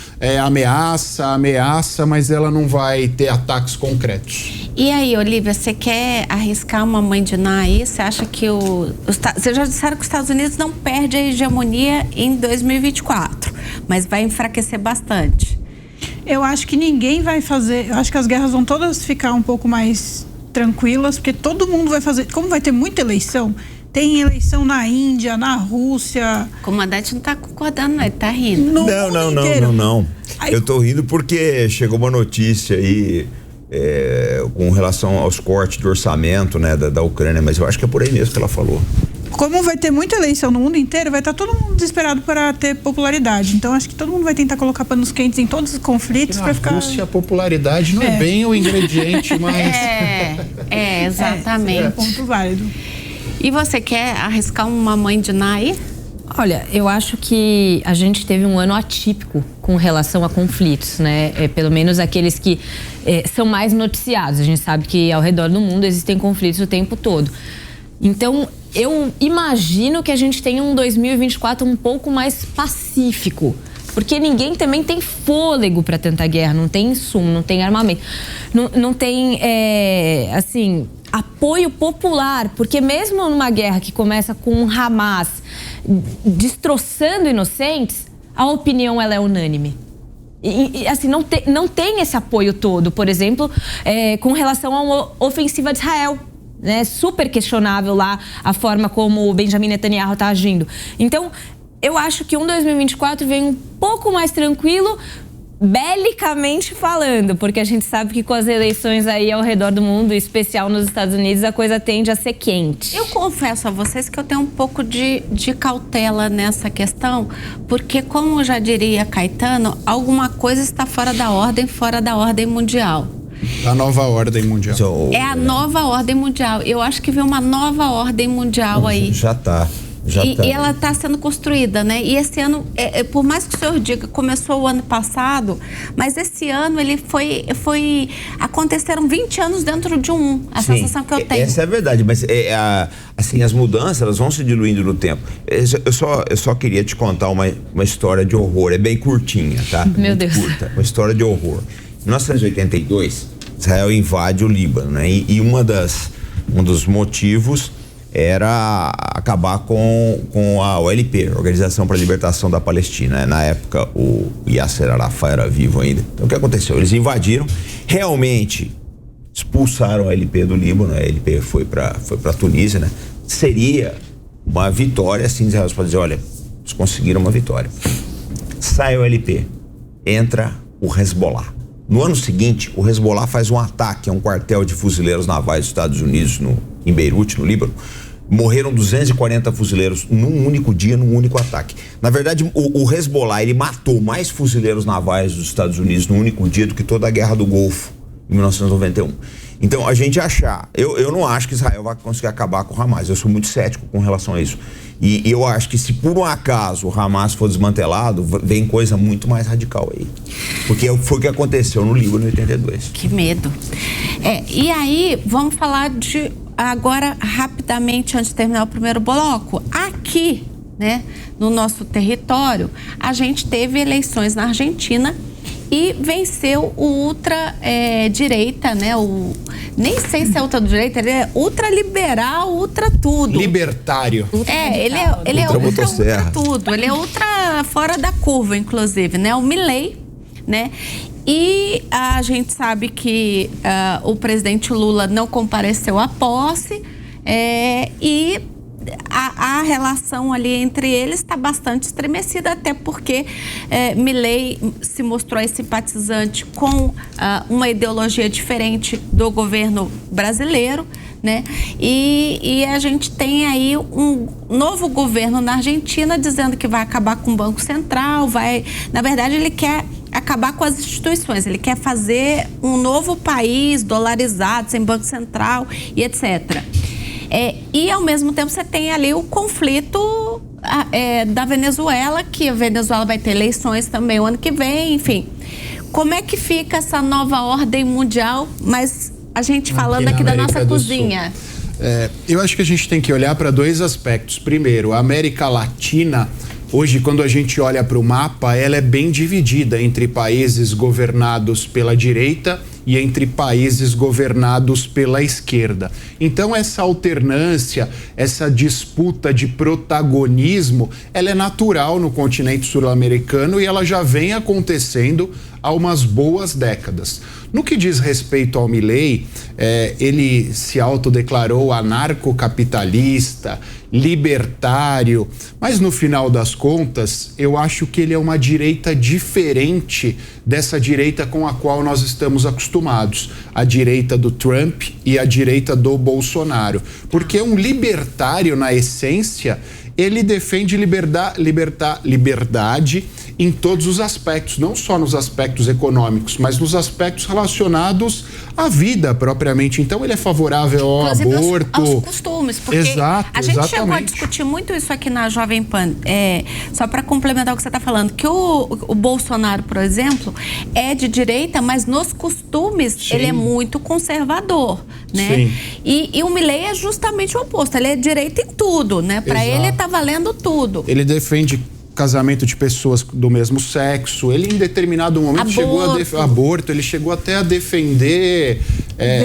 ameaça, mas ela não vai ter ataques concretos. E aí, Olivia, você quer arriscar uma mãe de Ná aí? Você acha que vocês já disseram que os Estados Unidos não perde a hegemonia em 2024, mas vai enfraquecer bastante. Eu acho que ninguém vai fazer... Eu acho que as guerras vão todas ficar um pouco mais tranquilas, porque todo mundo vai fazer... Como vai ter muita eleição, tem eleição na Índia, na Rússia... O comandante não está concordando, não, ele está rindo. Não. Eu tô rindo porque chegou uma notícia aí... com relação aos cortes do orçamento, né, da Ucrânia, mas eu acho que é por aí mesmo que ela falou. Como vai ter muita eleição no mundo inteiro, vai estar todo mundo desesperado para ter popularidade. Então acho que todo mundo vai tentar colocar panos quentes em todos os conflitos para ficar... Rússia, a popularidade não é bem o ingrediente, mas... Exatamente. É um ponto válido. E você quer arriscar uma mãe de Ná aí? Olha, eu acho que a gente teve um ano atípico com relação a conflitos, né? Pelo menos aqueles que são mais noticiados. A gente sabe que ao redor do mundo existem conflitos o tempo todo. Então, eu imagino que a gente tenha um 2024 um pouco mais pacífico. Porque ninguém também tem fôlego para tanta guerra, não tem insumo, não tem armamento, não tem, apoio popular. Porque mesmo numa guerra que começa com o Hamas destroçando inocentes, a opinião ela é unânime. E assim, não tem esse apoio todo, por exemplo, com relação a uma ofensiva de Israel. Né? Super questionável lá a forma como o Benjamin Netanyahu está agindo. Então, eu acho que 2024 vem um pouco mais tranquilo, belicamente falando, porque a gente sabe que com as eleições aí ao redor do mundo, em especial nos Estados Unidos, a coisa tende a ser quente. Eu confesso a vocês que eu tenho um pouco de cautela nessa questão, porque, como já diria Caetano, alguma coisa está fora da ordem mundial. A nova ordem mundial. É a nova ordem mundial. Eu acho que vem uma nova ordem mundial aí. Já está. E ela está sendo construída, né? E esse ano, por mais que o senhor diga, começou o ano passado, mas esse ano ele aconteceram 20 anos dentro de um. A sensação que eu tenho. Essa é a verdade, mas assim, as mudanças, elas vão se diluindo no tempo. Eu só queria te contar uma história de horror, é bem curtinha, tá? Meu Deus. Curta, uma história de horror. Em 1982, Israel invade o Líbano, né? E um dos motivos era acabar com a OLP, Organização para a Libertação da Palestina. Na época, o Yasser Arafat era vivo ainda. Então, o que aconteceu? Eles invadiram, realmente expulsaram a OLP do Líbano, a OLP foi para Tunísia, né? Seria uma vitória, assim, Israel pode dizer, olha, eles conseguiram uma vitória. Sai a OLP, entra o Hezbollah. No ano seguinte, o Hezbollah faz um ataque a um quartel de fuzileiros navais dos Estados Unidos em Beirute, no Líbano. Morreram 240 fuzileiros num único dia, num único ataque. Na verdade, o Hezbollah, ele matou mais fuzileiros navais dos Estados Unidos num único dia do que toda a Guerra do Golfo, em 1991. Então, a gente eu não acho que Israel vai conseguir acabar com o Hamas. Eu sou muito cético com relação a isso. E eu acho que se por um acaso o Hamas for desmantelado, vem coisa muito mais radical aí. Porque foi o que aconteceu no Líbano em 82. Que medo. E aí, vamos falar agora, rapidamente, antes de terminar o primeiro bloco. Aqui, né, no nosso território, a gente teve eleições na Argentina e venceu o ultra-direita, né? Nem sei se é ultra-direita, ele é ultra-liberal, ultra-tudo. Libertário. Ele é ultra-tudo. Ele é ultra fora da curva, inclusive, né? O Milei, né? E a gente sabe que o presidente Lula não compareceu à posse e a relação ali entre eles está bastante estremecida, até porque Milei se mostrou aí simpatizante com uma ideologia diferente do governo brasileiro, né? E a gente tem aí um novo governo na Argentina dizendo que vai acabar com o Banco Central, na verdade ele quer acabar com as instituições, ele quer fazer um novo país dolarizado, sem Banco Central e etc. E ao mesmo tempo você tem ali o conflito da Venezuela, que a Venezuela vai ter eleições também o ano que vem, enfim. Como é que fica essa nova ordem mundial, mas a gente falando aqui da nossa cozinha? Eu acho que a gente tem que olhar para dois aspectos. Primeiro, a América Latina, hoje, quando a gente olha para o mapa, ela é bem dividida entre países governados pela direita e entre países governados pela esquerda. Então, essa alternância, essa disputa de protagonismo, ela é natural no continente sul-americano e ela já vem acontecendo há umas boas décadas. No que diz respeito ao Milei, ele se autodeclarou anarcocapitalista, libertário, mas no final das contas, eu acho que ele é uma direita diferente dessa direita com a qual nós estamos acostumados, a direita do Trump e a direita do Bolsonaro, porque um libertário, na essência, ele defende liberdade em todos os aspectos, não só nos aspectos econômicos, mas nos aspectos relacionados à vida propriamente. Então ele é favorável ao aborto. Aos costumes, porque Exato, a gente exatamente. chegou a discutir muito isso aqui na Jovem Pan, só para complementar o que você está falando, que o Bolsonaro, por exemplo, é de direita, mas nos costumes Sim. ele é muito conservador, né? Sim. E o Milei é justamente o oposto, ele é direita em tudo, né? Para Exato. ele tá valendo tudo. Ele defende casamento de pessoas do mesmo sexo. Ele, em determinado momento, ele chegou até a defender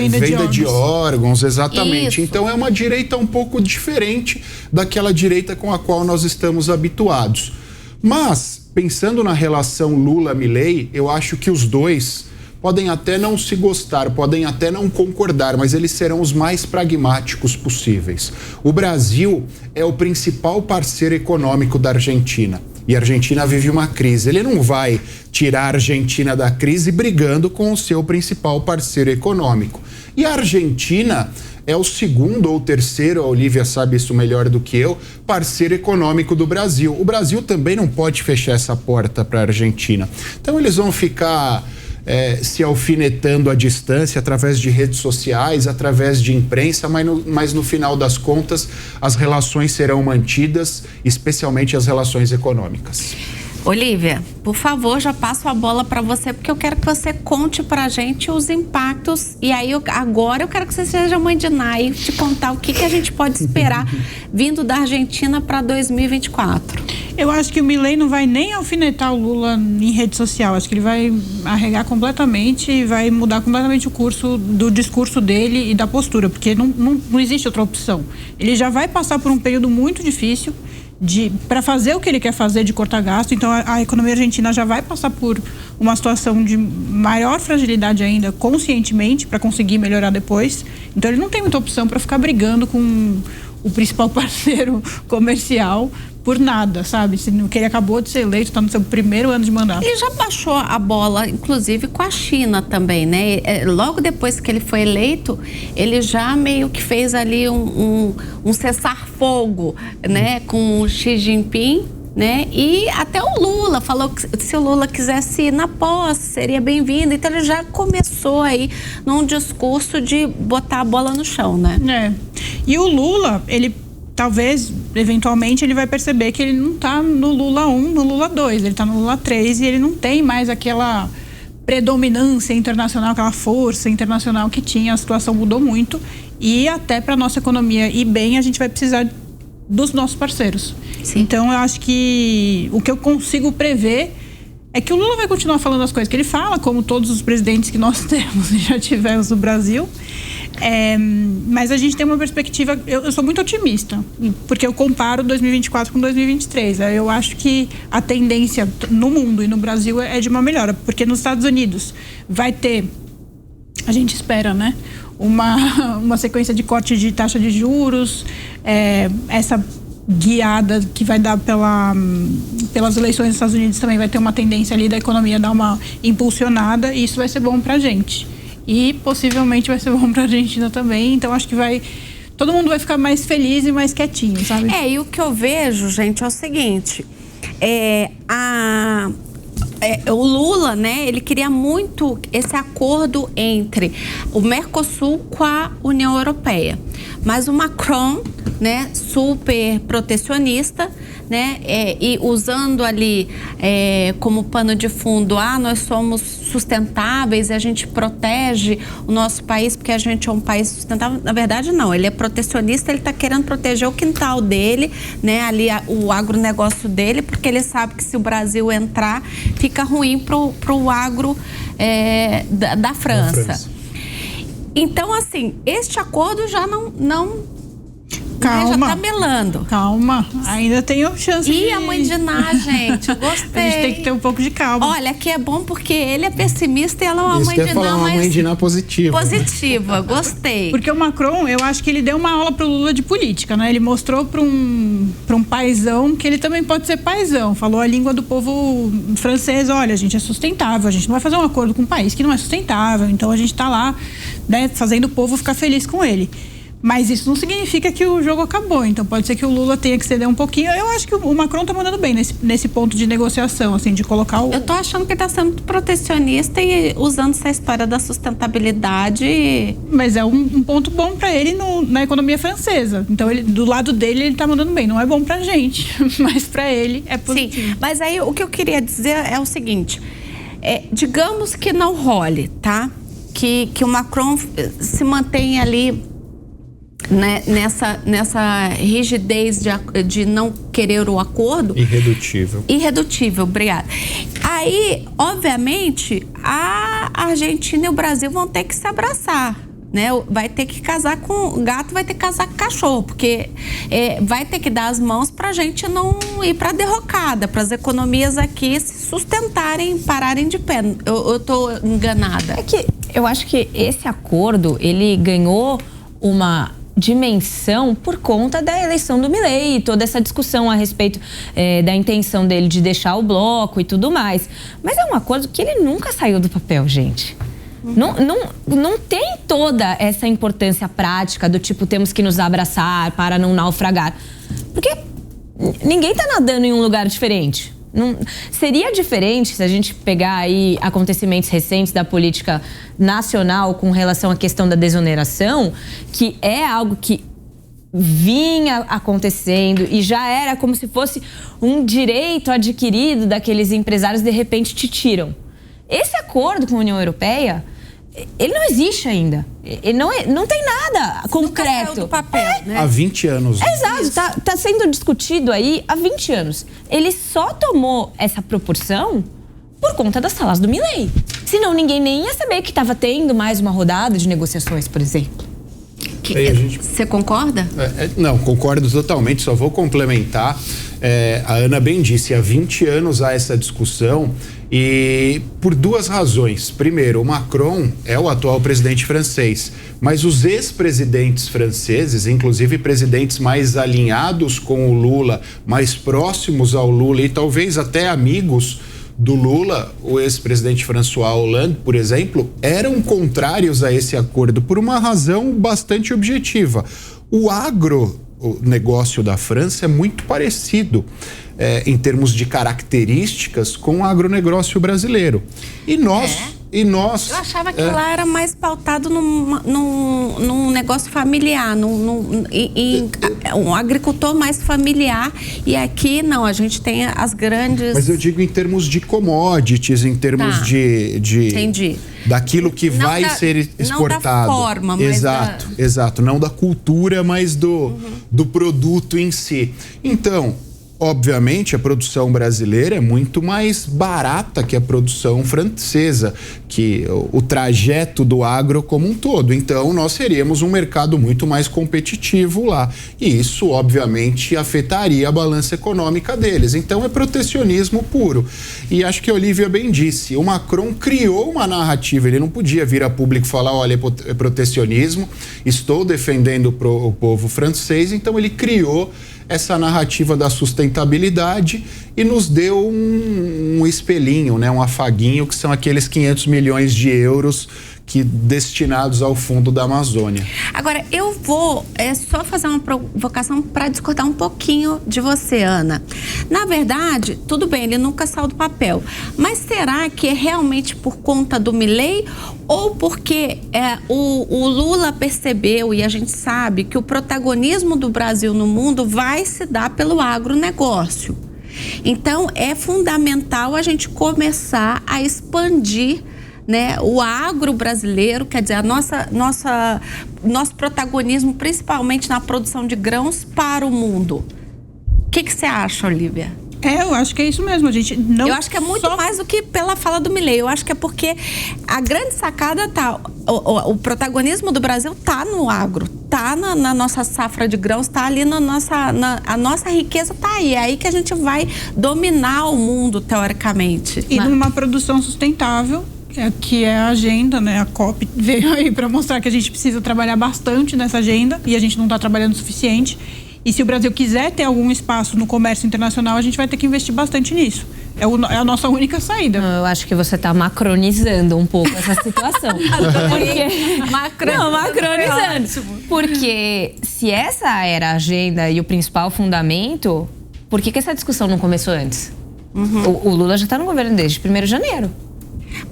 venda de órgãos, exatamente. Isso. Então é uma direita um pouco diferente daquela direita com a qual nós estamos habituados. Mas, pensando na relação Lula-Milei, eu acho que os dois podem até não se gostar, podem até não concordar, mas eles serão os mais pragmáticos possíveis. O Brasil é o principal parceiro econômico da Argentina. E a Argentina vive uma crise. Ele não vai tirar a Argentina da crise brigando com o seu principal parceiro econômico. E a Argentina é o segundo ou terceiro, a Olívia sabe isso melhor do que eu, parceiro econômico do Brasil. O Brasil também não pode fechar essa porta para a Argentina. Então eles vão ficar se alfinetando à distância através de redes sociais, através de imprensa, mas no final das contas as relações serão mantidas, especialmente as relações econômicas. Olívia, por favor, já passo a bola para você, porque eu quero que você conte pra gente os impactos. E aí, agora eu quero que você seja mãe de Nai, te contar o que a gente pode esperar vindo da Argentina para 2024. Eu acho que o Milei não vai nem alfinetar o Lula em rede social. Acho que ele vai arregar completamente e vai mudar completamente o curso do discurso dele e da postura, porque não existe outra opção. Ele já vai passar por um período muito difícil para fazer o que ele quer fazer, de cortar gasto. Então a economia argentina já vai passar por uma situação de maior fragilidade ainda, conscientemente, para conseguir melhorar depois. Então ele não tem muita opção para ficar brigando com o principal parceiro comercial por nada, sabe? Que ele acabou de ser eleito, está no seu primeiro ano de mandato. Ele já baixou a bola, inclusive, com a China também, né? Logo depois que ele foi eleito, ele já meio que fez ali um cessar-fogo, né? Com o Xi Jinping, né? E até o Lula falou que se o Lula quisesse ir na posse, seria bem-vindo. Então ele já começou aí num discurso de botar a bola no chão, né? E o Lula, ele talvez, eventualmente, ele vai perceber que ele não está no Lula 1, no Lula 2, ele está no Lula 3 e ele não tem mais aquela predominância internacional, aquela força internacional que tinha. A situação mudou muito e até para a nossa economia ir bem, a gente vai precisar dos nossos parceiros. Sim. Então, eu acho que o que eu consigo prever é que o Lula vai continuar falando as coisas que ele fala, como todos os presidentes que nós temos e já tivemos no Brasil. Mas a gente tem uma perspectiva, eu sou muito otimista, porque eu comparo 2024 com 2023. Eu acho que a tendência no mundo e no Brasil é de uma melhora, porque nos Estados Unidos vai ter, a gente espera, né, uma sequência de corte de taxa de juros, essa guiada que vai dar pelas eleições dos Estados Unidos também vai ter uma tendência ali da economia dar uma impulsionada, e isso vai ser bom pra gente. E possivelmente vai ser bom pra Argentina também. Então acho que todo mundo vai ficar mais feliz e mais quietinho, sabe? E o que eu vejo, gente, é o seguinte: o Lula, né, ele queria muito esse acordo entre o Mercosul com a União Europeia. Mas o Macron, né, super protecionista, né, e usando ali como pano de fundo, nós somos sustentáveis e a gente protege o nosso país porque a gente é um país sustentável. Na verdade, não, ele é protecionista, ele está querendo proteger o quintal dele, né, ali o agronegócio dele, porque ele sabe que se o Brasil entrar, fica ruim pro agro da França. Então, assim, este acordo já não já tá melando. Calma, ainda tenho chance de... a mãe de Ná, gente, gostei. A gente tem que ter um pouco de calma. Olha, aqui é bom porque ele é pessimista e ela é uma mãe de Ná, uma mãe de Ná positiva. Positiva, gostei. Porque o Macron, eu acho que ele deu uma aula pro Lula de política, né? Ele mostrou para um paizão que ele também pode ser paizão. Falou a língua do povo francês: olha, a gente é sustentável, a gente não vai fazer um acordo com um país que não é sustentável, então a gente tá lá, né, fazendo o povo ficar feliz com ele. Mas isso não significa que o jogo acabou. Então pode ser que o Lula tenha que ceder um pouquinho. Eu acho que o Macron tá mandando bem nesse ponto de negociação, assim, de colocar o... Eu tô achando que ele tá sendo muito protecionista e usando essa história da sustentabilidade. Mas é um ponto bom para ele na economia francesa. Então, do lado dele, ele tá mandando bem. Não é bom pra gente, mas para ele é positivo. Sim, mas aí o que eu queria dizer é o seguinte. Digamos que não role, tá? Que o Macron se mantenha ali, né, nessa rigidez de não querer o acordo. Irredutível, obrigada. Aí, obviamente, a Argentina e o Brasil vão ter que se abraçar, né? Vai ter que casar com gato, vai ter que casar com cachorro, porque vai ter que dar as mãos pra gente não ir pra derrocada, para as economias aqui se sustentarem, pararem de pé. Eu tô enganada. É que eu acho que esse acordo, ele ganhou uma dimensão por conta da eleição do Milei e toda essa discussão a respeito da intenção dele de deixar o bloco e tudo mais. Mas é um acordo que ele nunca saiu do papel, gente. Não tem toda essa importância prática do tipo, temos que nos abraçar para não naufragar. Porque ninguém tá nadando em um lugar diferente. Seria diferente se a gente pegar aí acontecimentos recentes da política nacional com relação à questão da desoneração, que é algo que vinha acontecendo e já era como se fosse um direito adquirido daqueles empresários, de repente te tiram. Esse acordo com a União Europeia, ele não existe ainda. Ele não tem nada concreto. Do papel, né? Há 20 anos. Exato, tá sendo discutido aí há 20 anos. Ele só tomou essa proporção por conta das falas do Milei. Senão ninguém nem ia saber que estava tendo mais uma rodada de negociações, por exemplo. Você concorda? Não, concordo totalmente, só vou complementar. A Ana bem disse, há 20 anos há essa discussão e por duas razões. Primeiro, o Macron é o atual presidente francês, mas os ex-presidentes franceses, inclusive presidentes mais alinhados com o Lula, mais próximos ao Lula e talvez até amigos do Lula, o ex-presidente François Hollande, por exemplo, eram contrários a esse acordo por uma razão bastante objetiva. O agronegócio da França é muito parecido em termos de características com o agronegócio brasileiro. E nós... Eu achava que lá era mais pautado num negócio familiar, um agricultor mais familiar, e aqui não, a gente tem as grandes... Mas eu digo em termos de commodities, em termos de entendi. Daquilo que vai ser exportado. Não da forma, mas exato, não da cultura, mas do produto em si. Então, obviamente, a produção brasileira é muito mais barata que a produção francesa, que o trajeto do agro como um todo. Então, nós seríamos um mercado muito mais competitivo lá. E isso, obviamente, afetaria a balança econômica deles. Então, é protecionismo puro. E acho que a Olivia bem disse, o Macron criou uma narrativa. Ele não podia vir a público e falar, olha, é protecionismo, estou defendendo o povo francês. Então, ele criou essa narrativa da sustentabilidade e nos deu um espelhinho, né, um afaguinho, que são aqueles 500 milhões de euros destinados ao fundo da Amazônia. Agora, eu vou só fazer uma provocação para discordar um pouquinho de você, Ana. Na verdade, tudo bem, ele nunca saiu do papel, mas será que é realmente por conta do Milei ou porque o Lula percebeu, e a gente sabe, que o protagonismo do Brasil no mundo vai se dar pelo agronegócio? Então, é fundamental a gente começar a expandir, né, o agro brasileiro, quer dizer, nosso protagonismo, principalmente na produção de grãos, para o mundo. O que você acha, Olivia? Eu acho que é isso mesmo. Eu acho que é muito mais do que pela fala do Milei. Eu acho que é porque a grande sacada tá... O protagonismo do Brasil tá no agro, tá na nossa safra de grãos, tá ali a nossa riqueza tá aí. É aí que a gente vai dominar o mundo, teoricamente. E numa produção sustentável, que é a agenda, né? A COP veio aí para mostrar que a gente precisa trabalhar bastante nessa agenda e a gente não está trabalhando o suficiente. E se o Brasil quiser ter algum espaço no comércio internacional, a gente vai ter que investir bastante nisso. É a nossa única saída. Eu acho que você está macronizando um pouco essa situação. Macronizando. Porque se essa era a agenda e o principal fundamento, por que essa discussão não começou antes? O Lula já está no governo desde 1º de janeiro.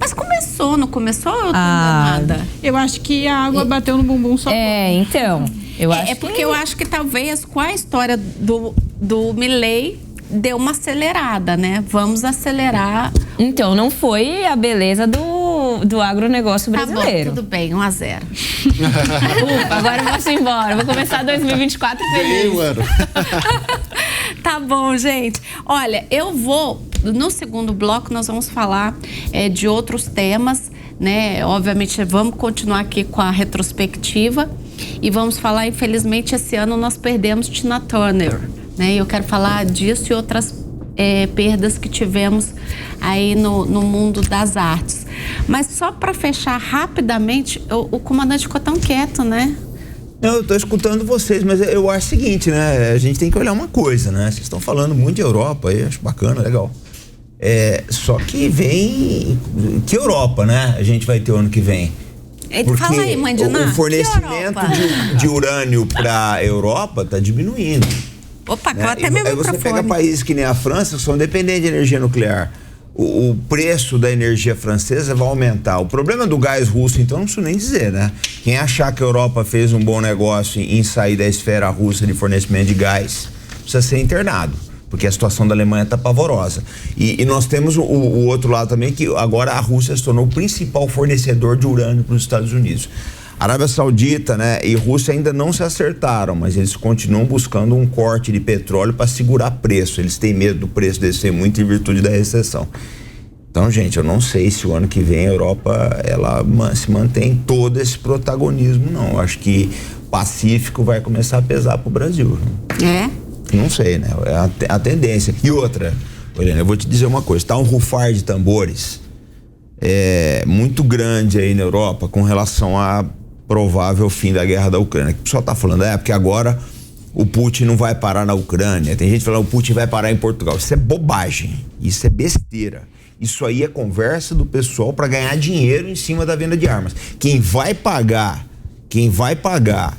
Mas começou, não começou? Eu tô enganada. Eu acho que a água bateu no bumbum só. Então. Porque eu acho que talvez com a história do Milei deu uma acelerada, né? Vamos acelerar. Então, não foi a beleza do agronegócio brasileiro. Tá bom, tudo bem, 1-0. Ufa, agora eu posso ir embora. Vou começar 2024 feliz. Tá bom, gente. Olha, no segundo bloco nós vamos falar de outros temas, né? Obviamente, vamos continuar aqui com a retrospectiva e vamos falar, infelizmente, esse ano nós perdemos Tina Turner, né? Eu quero falar disso e outras perdas que tivemos aí no mundo das artes. Mas só para fechar rapidamente, o comandante ficou tão quieto, né? Não, eu tô escutando vocês, mas eu acho o seguinte, né? A gente tem que olhar uma coisa, né? Vocês estão falando muito de Europa aí, acho bacana, legal. Só que vem... Que Europa, né? A gente vai ter o ano que vem. Porque fala aí, mãe de Ná, o fornecimento de urânio para a Europa tá diminuindo. Opa, né? até meu microfone. Aí você pega países que nem a França, que são dependentes de energia nuclear. O preço da energia francesa vai aumentar. O problema do gás russo, então, não preciso nem dizer, né? Quem achar que a Europa fez um bom negócio em sair da esfera russa de fornecimento de gás, precisa ser internado, porque a situação da Alemanha está pavorosa. E nós temos o outro lado também, que agora a Rússia se tornou o principal fornecedor de urânio para os Estados Unidos. Arábia Saudita, né, e Rússia ainda não se acertaram, mas eles continuam buscando um corte de petróleo para segurar preço. Eles têm medo do preço descer muito em virtude da recessão. Então, gente, eu não sei se o ano que vem a Europa ela se mantém todo esse protagonismo, não. Eu acho que Pacífico vai começar a pesar para o Brasil. Não sei, né? É a tendência. E outra, Helena, eu vou te dizer uma coisa, tá um rufar de tambores muito grande aí na Europa com relação a provável fim da guerra da Ucrânia. O pessoal tá falando, porque agora o Putin não vai parar na Ucrânia. Tem gente falando, o Putin vai parar em Portugal. Isso é bobagem, isso é besteira. Isso aí é conversa do pessoal para ganhar dinheiro em cima da venda de armas. Quem vai pagar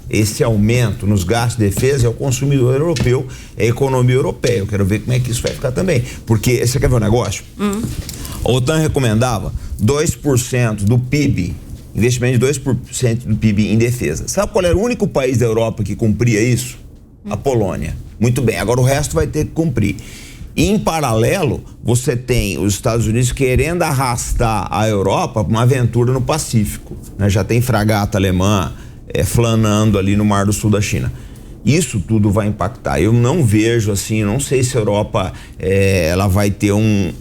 esse aumento nos gastos de defesa é o consumidor europeu, é a economia europeia. Eu quero ver como é que isso vai ficar também. Porque, você quer ver um negócio? A OTAN recomendava 2% do PIB, investimento de 2% do PIB em defesa. Sabe qual era o único país da Europa que cumpria isso? A Polônia. Muito bem, agora o resto vai ter que cumprir. E, em paralelo, você tem os Estados Unidos querendo arrastar a Europa para uma aventura no Pacífico, né? Já tem fragata alemã flanando ali no Mar do Sul da China. Isso tudo vai impactar. Eu não vejo assim, não sei se a Europa ela vai ter um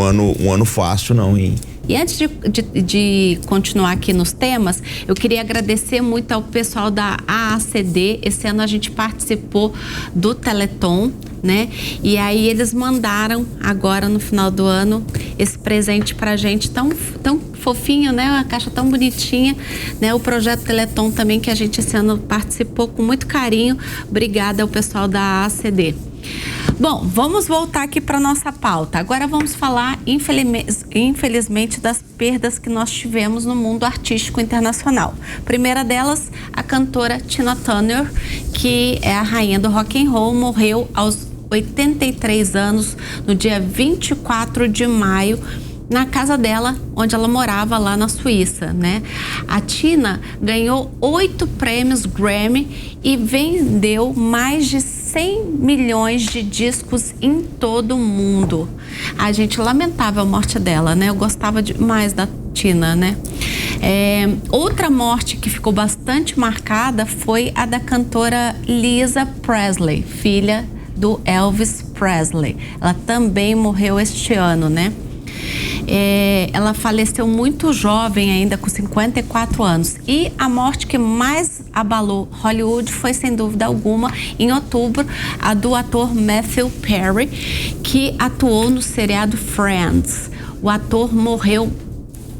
ano fácil, não, hein? E antes de continuar aqui nos temas, eu queria agradecer muito ao pessoal da AACD. Esse ano a gente participou do Teleton, né? E aí eles mandaram agora no final do ano esse presente pra gente tão fofinho, né? Uma caixa tão bonitinha, né? O projeto Teleton também que a gente esse ano participou com muito carinho. Obrigada ao pessoal da AACD. Bom, vamos voltar aqui para nossa pauta. Agora vamos falar, infelizmente, das perdas que nós tivemos no mundo artístico internacional. Primeira delas, a cantora Tina Turner, que é a rainha do rock and roll, morreu aos 83 anos, no dia 24 de maio, na casa dela, onde ela morava lá na Suíça, né? A Tina ganhou 8 prêmios Grammy e vendeu mais de 100 milhões de discos em todo o mundo. A gente lamentava a morte dela, né? Eu gostava demais da Tina, né? Outra morte que ficou bastante marcada foi a da cantora Lisa Presley, filha do Elvis Presley. Ela também morreu este ano, né? Ela faleceu muito jovem ainda, com 54 anos. E a morte que mais abalou Hollywood foi, sem dúvida alguma, em outubro, a do ator Matthew Perry, que atuou no seriado Friends. O ator morreu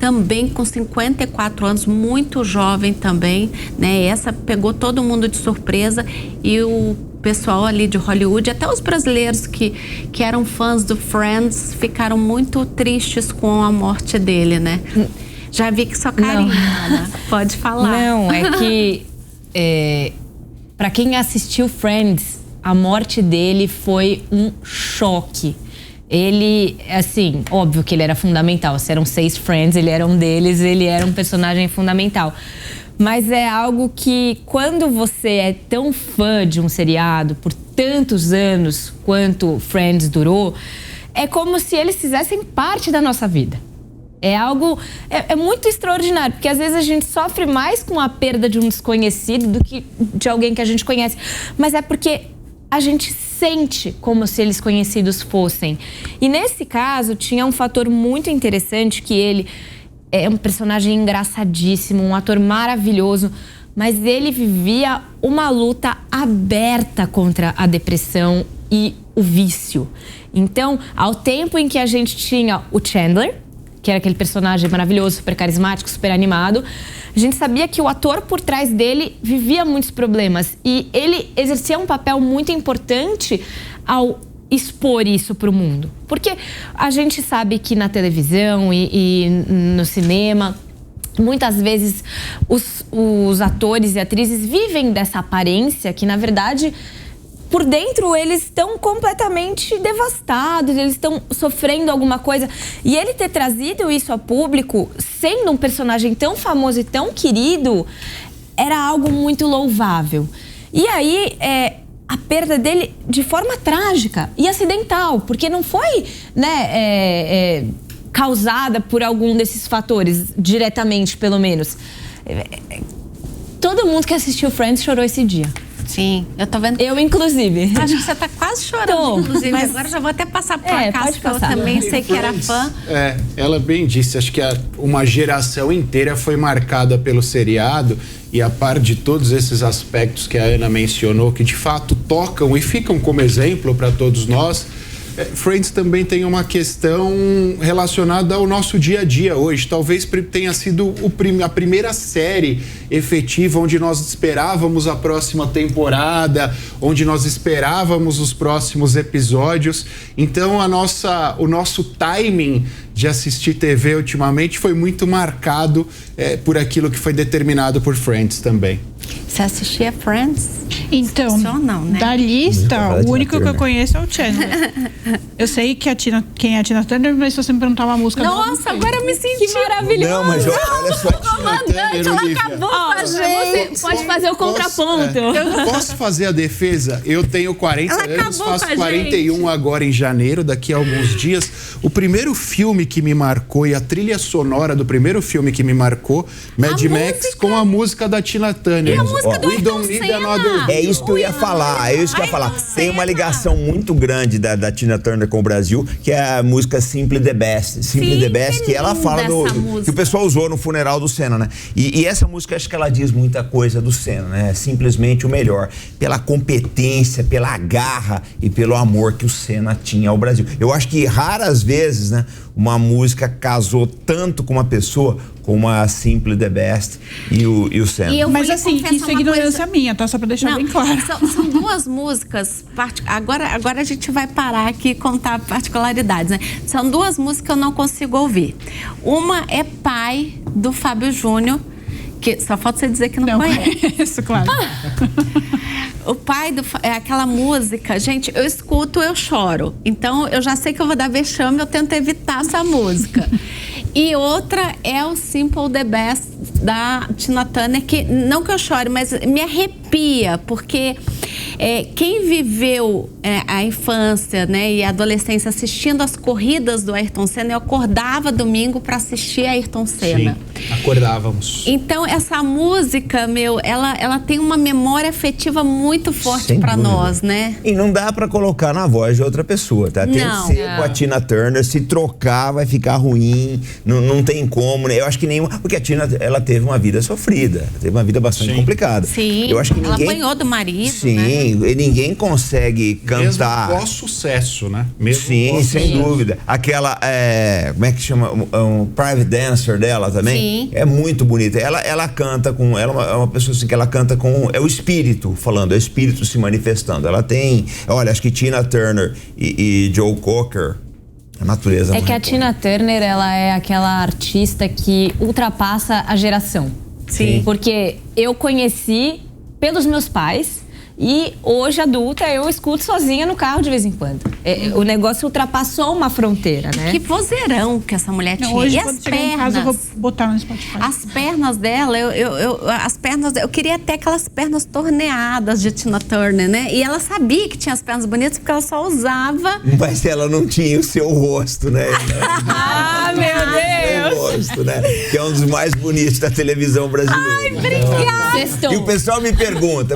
também com 54 anos, muito jovem também, né? Essa pegou todo mundo de surpresa e o pessoal ali de Hollywood, até os brasileiros que eram fãs do Friends, ficaram muito tristes com a morte dele, né? Já vi que sua carinha, Ana. Pode falar. Não, é que pra quem assistiu Friends, a morte dele foi um choque. Ele, assim, óbvio que ele era fundamental. Se eram 6 Friends, ele era um deles, ele era um personagem fundamental. Mas é algo que, quando você é tão fã de um seriado por tantos anos quanto Friends durou, é como se eles fizessem parte da nossa vida. É algo... É muito extraordinário, porque às vezes a gente sofre mais com a perda de um desconhecido do que de alguém que a gente conhece. Mas é porque a gente sente como se eles conhecidos fossem. E nesse caso, tinha um fator muito interessante, que ele é um personagem engraçadíssimo, um ator maravilhoso, mas ele vivia uma luta aberta contra a depressão e o vício. Então, ao tempo em que a gente tinha o Chandler, que era aquele personagem maravilhoso, super carismático, super animado, a gente sabia que o ator por trás dele vivia muitos problemas. E ele exercia um papel muito importante ao expor isso para o mundo. Porque a gente sabe que na televisão e no cinema, muitas vezes os atores e atrizes vivem dessa aparência que, na verdade, por dentro eles estão completamente devastados, eles estão sofrendo alguma coisa. E ele ter trazido isso a público, sendo um personagem tão famoso e tão querido, era algo muito louvável. E aí, a perda dele de forma trágica e acidental, porque não foi, né, causada por algum desses fatores, diretamente pelo menos. Todo mundo que assistiu Friends chorou esse dia. Sim, eu tô vendo. Eu, inclusive. Acho que você tá quase chorando, inclusive. Mas agora já vou até passar por casa, porque eu também sei que era fã. Ela bem disse, acho que uma geração inteira foi marcada pelo seriado, e a par de todos esses aspectos que a Ana mencionou, que de fato tocam e ficam como exemplo para todos nós, Friends também tem uma questão relacionada ao nosso dia a dia hoje. Talvez tenha sido a primeira série efetiva onde nós esperávamos a próxima temporada, onde nós esperávamos os próximos episódios. Então o nosso timing de assistir TV ultimamente foi muito marcado por aquilo que foi determinado por Friends também. Você assistia Friends? Então, não, né? da lista, o único que eu conheço é o Chandler. Eu sei que quem é a Tina Turner, mas se você me perguntar uma música... Nossa, agora eu me senti maravilhosa. Não, mas olha só. Comandante, ela acabou com a gente. Você pode fazer o contraponto. Posso fazer a defesa? Eu tenho 40 anos, faço 41 agora em janeiro, daqui a alguns dias. O primeiro filme que me marcou e a trilha sonora do primeiro filme que me marcou, Mad Max, com a música da Tina Turner. E a música do We Don't Need Another É isso que eu ia falar, Tem uma ligação muito grande da Tina Turner com o Brasil, que é a música Simply the Best. Simply the Best, que ela fala que o pessoal usou no funeral do Senna, né? E essa música, acho que ela diz muita coisa do Senna, né? Simplesmente o melhor. Pela competência, pela garra e pelo amor que o Senna tinha ao Brasil. Eu acho que raras vezes, né, uma música casou tanto com uma pessoa como a Simply the Best e o Senna. Mas assim, isso é ignorância minha, tá? Só pra deixar bem claro. São duas músicas, agora a gente vai parar aqui e contar particularidades, né? São duas músicas que eu não consigo ouvir. Uma é Pai, do Fábio Júnior, que só falta você dizer que não conhece. Isso, claro. O Pai, é aquela música, gente, eu escuto, eu choro. Então, eu já sei que eu vou dar vexame, eu tento evitar essa música. E outra é o Simple the Best, da Tina Turner, que não que eu chore, mas me arrepia, porque quem viveu a infância, né, e a adolescência assistindo as corridas do Ayrton Senna, eu acordava domingo para assistir Ayrton Senna. Sim, acordávamos. Então, essa música, ela tem uma memória afetiva muito forte para nós, né? E não dá para colocar na voz de outra pessoa, tá? Tem que ser com a Tina Turner, se trocar vai ficar ruim, não tem como, né? Eu acho que nenhuma... Porque a Tina, ela teve uma vida sofrida, teve uma vida bastante complicada. Sim. Eu acho que Ela apanhou do marido, sim, né? E ninguém consegue cantar. Mesmo pós-sucesso, né? Mesmo Sim, sem dúvida. Aquela, como é que chama? Um private dancer dela também. Sim. É muito bonita. Ela canta com... Ela é uma pessoa assim que ela canta com... É o espírito falando, é o espírito se manifestando. Ela tem... Olha, acho que Tina Turner e Joe Cocker... A natureza. É que a Tina Turner, ela é aquela artista que ultrapassa a geração. Sim. Porque eu conheci pelos meus pais e hoje, adulta, eu escuto sozinha no carro de vez em quando. O negócio ultrapassou uma fronteira, né? Que vozeirão que essa mulher tinha. Hoje, E quando as chegar em casa, eu vou botar no Spotify. As pernas dela, eu queria ter aquelas pernas torneadas de Tina Turner, né? E ela sabia que tinha as pernas bonitas porque ela só usava... Mas ela não tinha o seu rosto, né? Ah, meu Deus! O rosto, né? Que é um dos mais bonitos da televisão brasileira. Ai, obrigada! E o pessoal me pergunta,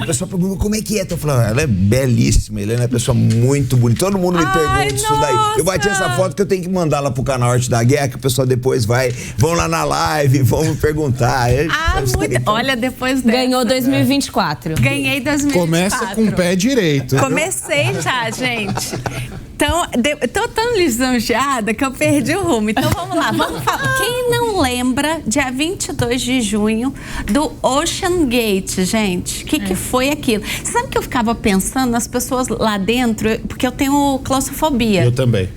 como é que é? Eu falo, ela é belíssima, Helena é uma pessoa muito bonita. Todo mundo me pergunta isso daí. Eu bati essa foto que eu tenho que mandar lá pro canal Arte da Guerra, que o pessoal depois vão lá na live, vão me perguntar. Olha, depois dessa. Ganhou 2024. Ganhei 2024. Começa com o pé direito. Comecei já, gente. Então, tô tão lisonjeada que eu perdi o rumo. Então, vamos lá. Vamos falar. Quem não lembra, dia 22 de junho, do Ocean Gate, gente? O que foi aquilo? Você sabe que eu ficava pensando nas pessoas lá dentro? Porque eu tenho claustrofobia. Eu também.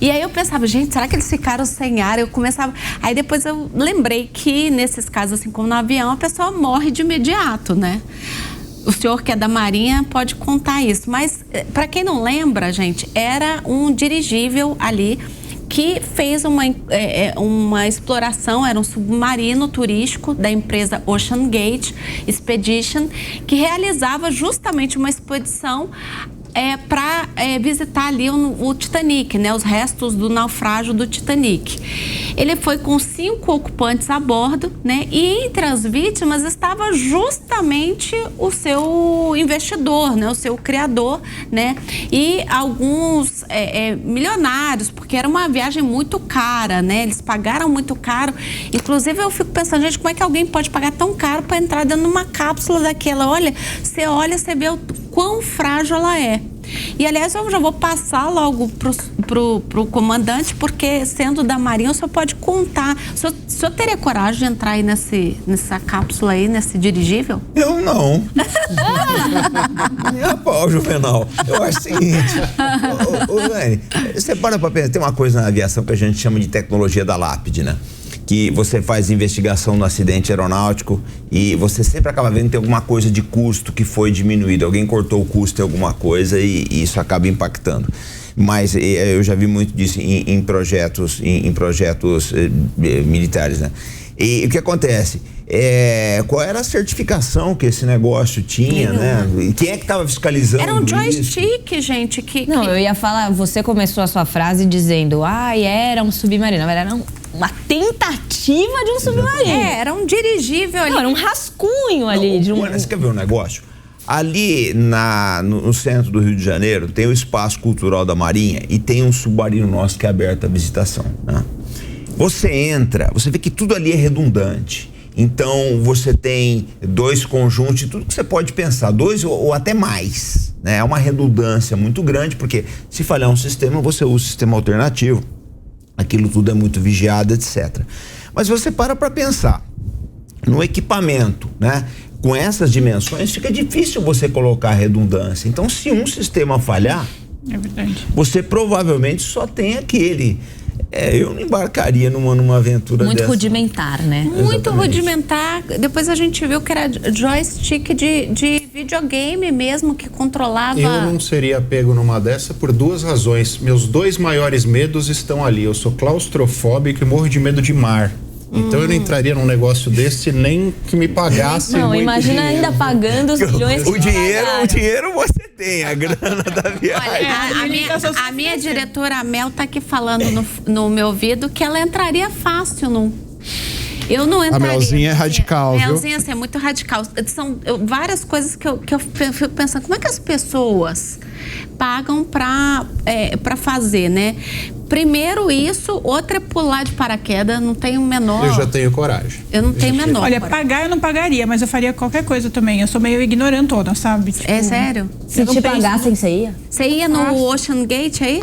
E aí eu pensava, gente, será que eles ficaram sem ar? Eu começava... Aí depois eu lembrei que, nesses casos, assim como no avião, a pessoa morre de imediato, né? O senhor que é da Marinha pode contar isso. Mas, para quem não lembra, gente, era um dirigível ali que fez uma exploração, era um submarino turístico da empresa Ocean Gate Expedition, que realizava justamente uma expedição para visitar ali o Titanic, né, os restos do naufrágio do Titanic. Ele foi com 5 ocupantes a bordo, né, e entre as vítimas estava justamente o seu investidor, né, o seu criador, né, e alguns milionários, porque era uma viagem muito cara, né, eles pagaram muito caro. Inclusive eu fico pensando, gente, como é que alguém pode pagar tão caro para entrar dentro de uma cápsula daquela? Olha, você vê o quão frágil ela é. E, aliás, eu já vou passar logo pro comandante, porque, sendo da Marinha, o senhor pode contar. O senhor teria coragem de entrar aí nessa cápsula aí, nesse dirigível? Eu não. Minha pau, Juvenal. Eu acho o seguinte, Lene, você para pra pensar, tem uma coisa na aviação que a gente chama de tecnologia da lápide, né? Que você faz investigação no acidente aeronáutico e você sempre acaba vendo que tem alguma coisa de custo que foi diminuído. Alguém cortou o custo em alguma coisa e isso acaba impactando. Mas eu já vi muito disso em projetos militares, né? E o que acontece? Qual era a certificação que esse negócio tinha, né? E quem é que estava fiscalizando isso? Era um joystick, gente. Não, eu ia falar, você começou a sua frase dizendo, era um submarino. Era uma tentativa de um submarino. Era um dirigível ali. Não, era um rascunho ali. Você quer ver um negócio? Ali no centro do Rio de Janeiro tem o Espaço Cultural da Marinha e tem um submarino nosso que é aberto à visitação, né? Você entra, você vê que tudo ali é redundante. Então, você tem 2 conjuntos de tudo que você pode pensar, 2 ou até mais, né? É uma redundância muito grande, porque se falhar um sistema, você usa o sistema alternativo. Aquilo tudo é muito vigiado, etc. Mas você para pensar no equipamento, né? Com essas dimensões, fica difícil você colocar redundância. Então, se um sistema falhar, É verdade. você provavelmente só tem aquele. Eu não embarcaria numa aventura muito dessa. rudimentar, né? Muito Exatamente. rudimentar. Depois a gente viu que era joystick de videogame mesmo, que controlava... Eu não seria pego numa dessa por 2 razões. Meus 2 maiores medos estão ali. Eu sou claustrofóbico e morro de medo de mar. Então eu não entraria num negócio desse nem que me pagasse. Não, muito imagina dinheiro. ainda pagando os milhões que O dinheiro você tem, a grana da viagem. Olha, a minha diretora Mel tá aqui falando no meu ouvido que ela entraria fácil num. Eu não entraria. A Melzinha é radical, viu? Melzinha, assim, é muito radical. São várias coisas que eu fico pensando, como é que as pessoas pagam pra fazer, né? Primeiro isso, outra é pular de paraquedas, não tenho o menor... Eu já tenho coragem. Eu não tenho menor. Olha, pagar eu não pagaria, mas eu faria qualquer coisa também. Eu sou meio ignorantona, sabe? Tipo, É sério? Se te pagassem, você ia? Você ia no Ocean Gate aí?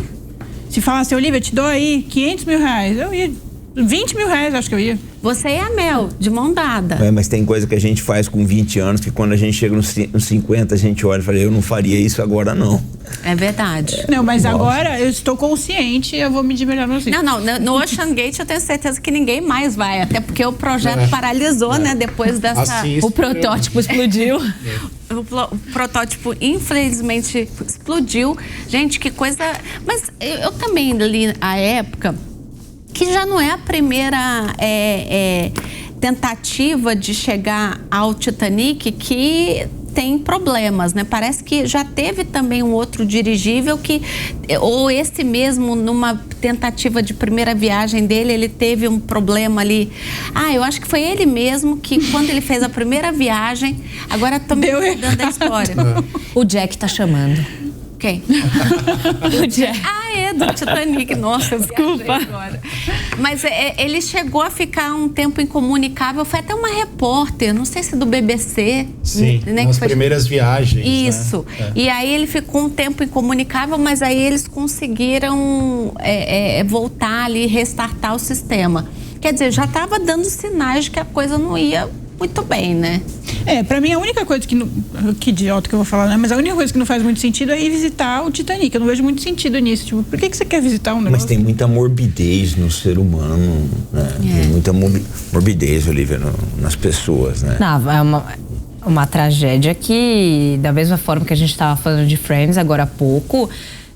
Se falasse, Olivia, te dou aí 500 mil reais, eu ia. 20 mil reais, acho que eu ia. Você e a Mel, de mão dada. Mas tem coisa que a gente faz com 20 anos que quando a gente chega nos 50, a gente olha e fala, eu não faria isso agora não. É verdade. Não, mas agora eu estou consciente e eu vou medir melhor nos vídeos. Não, no Ocean Gate eu tenho certeza que ninguém mais vai, até porque o projeto paralisou, né, depois dessa... Assim, O protótipo explodiu. O protótipo, infelizmente, explodiu. Gente, que coisa... Mas eu também li a época que já não é a primeira tentativa de chegar ao Titanic que tem problemas, né? Parece que já teve também um outro dirigível que, ou esse mesmo, numa tentativa de primeira viagem dele, ele teve um problema ali. Eu acho que foi ele mesmo que, quando ele fez a primeira viagem, agora tô me dando a história. O Jack tá chamando. Quem? O Jack. Do Titanic. Nossa, desculpa. Mas ele chegou a ficar um tempo incomunicável. Foi até uma repórter, não sei se do BBC. Sim, né, nas primeiras viagens. Isso. Né? E aí ele ficou um tempo incomunicável, mas aí eles conseguiram voltar ali, restartar o sistema. Quer dizer, já estava dando sinais de que a coisa não ia muito bem, né? Pra mim a única coisa que... Que idiota que eu vou falar, né? Mas a única coisa que não faz muito sentido é ir visitar o Titanic. Eu não vejo muito sentido nisso. Tipo, por que você quer visitar um negócio? Mas tem muita morbidez no ser humano, né? Tem muita morbidez, Olivia, nas pessoas, né? Não, é uma tragédia que, da mesma forma que a gente estava falando de Friends agora há pouco,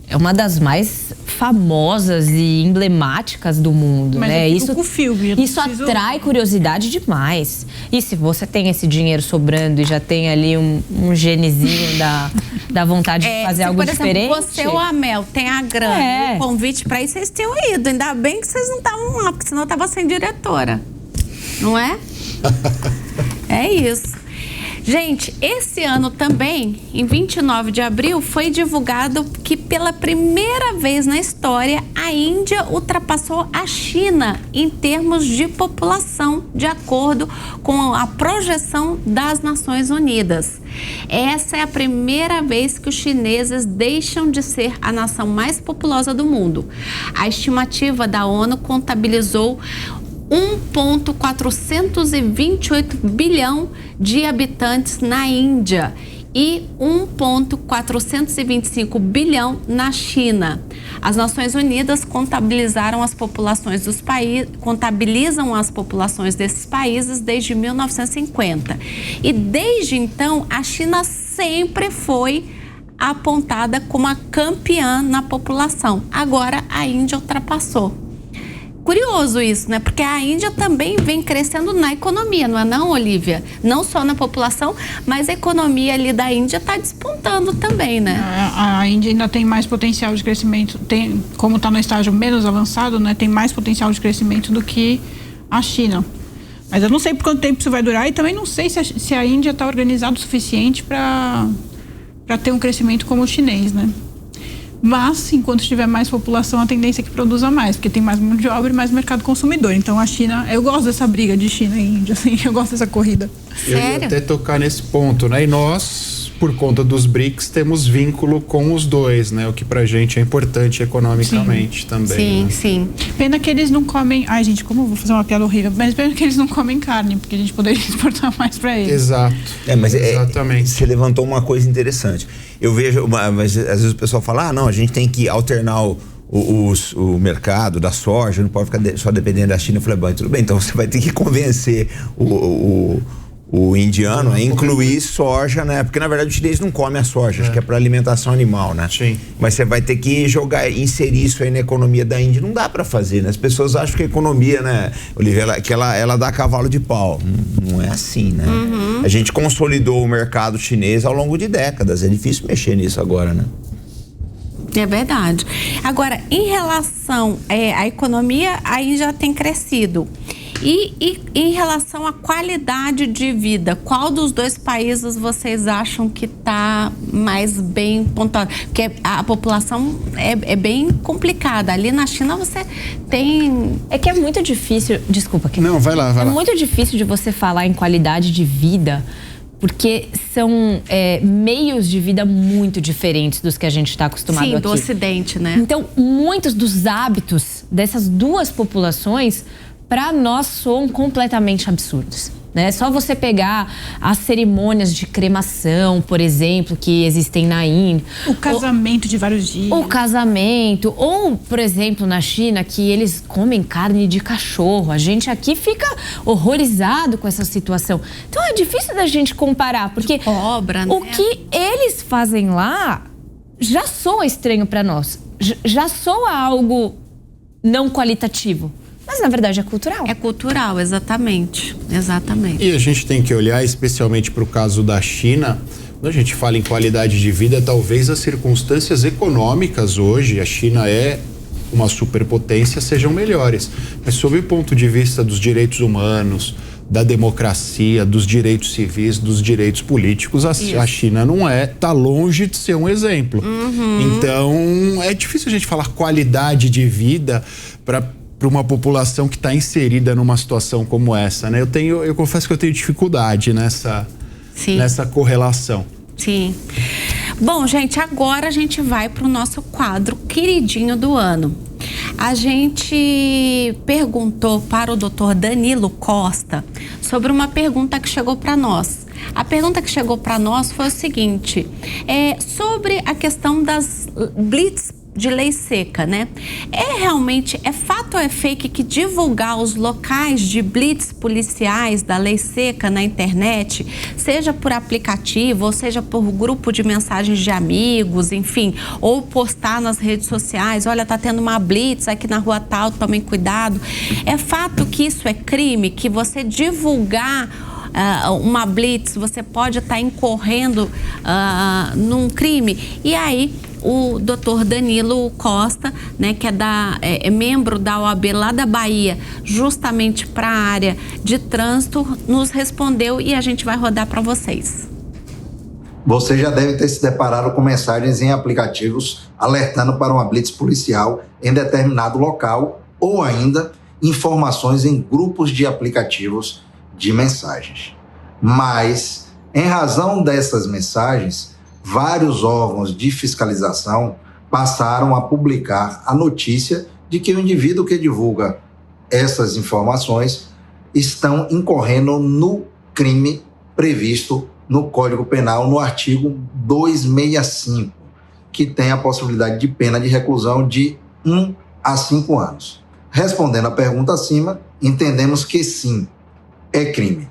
é uma das mais famosas e emblemáticas do mundo, mas né? Isso atrai curiosidade demais. E se você tem esse dinheiro sobrando e já tem ali um genezinho da vontade de fazer algo diferente... Por exemplo, você ou a Mel tem a grana, o convite pra ir, vocês tinham ido. Ainda bem que vocês não estavam lá, porque senão eu tava sem diretora. Não é? É isso. Gente, esse ano também, em 29 de abril, foi divulgado que pela primeira vez na história, a Índia ultrapassou a China em termos de população, de acordo com a projeção das Nações Unidas. Essa é a primeira vez que os chineses deixam de ser a nação mais populosa do mundo. A estimativa da ONU contabilizou 1,428 bilhão de habitantes na Índia e 1,425 bilhão na China. As Nações Unidas contabilizam as populações desses países desde 1950. E desde então, a China sempre foi apontada como a campeã na população. Agora, a Índia ultrapassou. Curioso isso, né? Porque a Índia também vem crescendo na economia, não é não, Olivia? Não só na população, mas a economia ali da Índia está despontando também, né? A Índia ainda tem mais potencial de crescimento, como está no estágio menos avançado, né? Tem mais potencial de crescimento do que a China. Mas eu não sei por quanto tempo isso vai durar e também não sei se a Índia está organizada o suficiente para ter um crescimento como o chinês, né? Mas, enquanto tiver mais população, a tendência é que produza mais, porque tem mais mão de obra e mais mercado consumidor. Então, a China... Eu gosto dessa briga de China e Índia, assim, eu gosto dessa corrida. Eu ia até tocar nesse ponto, né? E nós, por conta dos BRICS, temos vínculo com os dois, né? O que pra gente é importante economicamente também. Sim, né? sim. Pena que eles não comem... Ai, gente, como eu vou fazer uma piada horrível? Mas pena que eles não comem carne, porque a gente poderia exportar mais pra eles. Exato. Exatamente. Você levantou uma coisa interessante. Eu vejo, mas às vezes o pessoal fala, não, a gente tem que alternar o mercado da soja, não pode ficar só dependendo da China. Eu falei, bom, tudo bem, então você vai ter que convencer o indiano a incluir soja, né? Porque na verdade o chinês não come a soja, acho que é para alimentação animal, né? Sim. Mas você vai ter que inserir isso aí na economia da Índia. Não dá para fazer, né? As pessoas acham que a economia, né, Olivia, ela dá cavalo de pau. Não é assim, né? Uhum. A gente consolidou o mercado chinês ao longo de décadas. É difícil mexer nisso agora, né? É verdade. Agora, em relação à economia, a Índia tem crescido. E em relação à qualidade de vida, qual dos dois países vocês acham que está mais bem pontuado? Porque a população é bem complicada. Ali na China você tem... É que é muito difícil... Desculpa. Não, vai lá. É muito difícil de você falar em qualidade de vida, porque são meios de vida muito diferentes dos que a gente está acostumado aqui. Sim, do Ocidente, né? Então, muitos dos hábitos dessas duas populações, para nós, soam completamente absurdos. É só você pegar as cerimônias de cremação, por exemplo, que existem na Índia. O casamento de vários dias. O casamento. Ou, por exemplo, na China, que eles comem carne de cachorro. A gente aqui fica horrorizado com essa situação. Então é difícil da gente comparar, porque Cobra, né? o que eles fazem lá já soa estranho para nós. Já soa algo não qualitativo. Mas, na verdade, é cultural. É cultural, exatamente. E a gente tem que olhar especialmente para o caso da China. Quando a gente fala em qualidade de vida, talvez as circunstâncias econômicas hoje, a China é uma superpotência, sejam melhores. Mas sob o ponto de vista dos direitos humanos, da democracia, dos direitos civis, dos direitos políticos, a China não está longe de ser um exemplo. Então, é difícil a gente falar qualidade de vida para uma população que está inserida numa situação como essa, né? Eu confesso que eu tenho dificuldade nessa correlação. Sim. Bom, gente, agora a gente vai para o nosso quadro queridinho do ano. A gente perguntou para o Dr. Danilo Costa sobre uma pergunta que chegou para nós. A pergunta que chegou para nós foi o seguinte, sobre a questão das blitz de lei seca, né? É fato ou é fake que divulgar os locais de blitz policiais da lei seca na internet, seja por aplicativo, ou seja por grupo de mensagens de amigos, enfim, ou postar nas redes sociais, olha, tá tendo uma blitz aqui na rua tal, tomem cuidado. É fato que isso é crime, que você divulgar uma blitz, você pode estar incorrendo num crime? E aí, o doutor Danilo Costa, né, que é membro da OAB lá da Bahia, justamente para a área de trânsito, nos respondeu e a gente vai rodar para vocês. Você já deve ter se deparado com mensagens em aplicativos alertando para uma blitz policial em determinado local ou ainda informações em grupos de aplicativos de mensagens. Mas, em razão dessas mensagens, vários órgãos de fiscalização passaram a publicar a notícia de que o indivíduo que divulga essas informações estão incorrendo no crime previsto no Código Penal, no artigo 265, que tem a possibilidade de pena de reclusão de 1 a 5 anos. Respondendo à pergunta acima, entendemos que sim, é crime.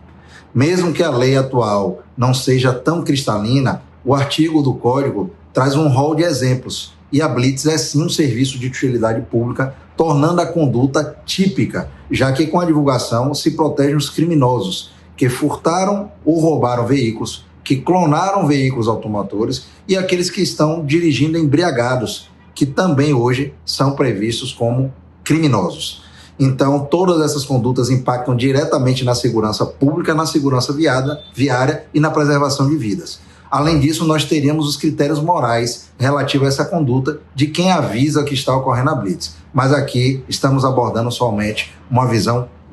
Mesmo que a lei atual não seja tão cristalina, o artigo do Código traz um rol de exemplos e a blitz é sim um serviço de utilidade pública, tornando a conduta típica, já que com a divulgação se protegem os criminosos que furtaram ou roubaram veículos, que clonaram veículos automotores e aqueles que estão dirigindo embriagados, que também hoje são previstos como criminosos. Então, todas essas condutas impactam diretamente na segurança pública, na segurança viária e na preservação de vidas. Além disso, nós teríamos os critérios morais relativos a essa conduta de quem avisa que está ocorrendo a blitz. Mas aqui estamos abordando somente uma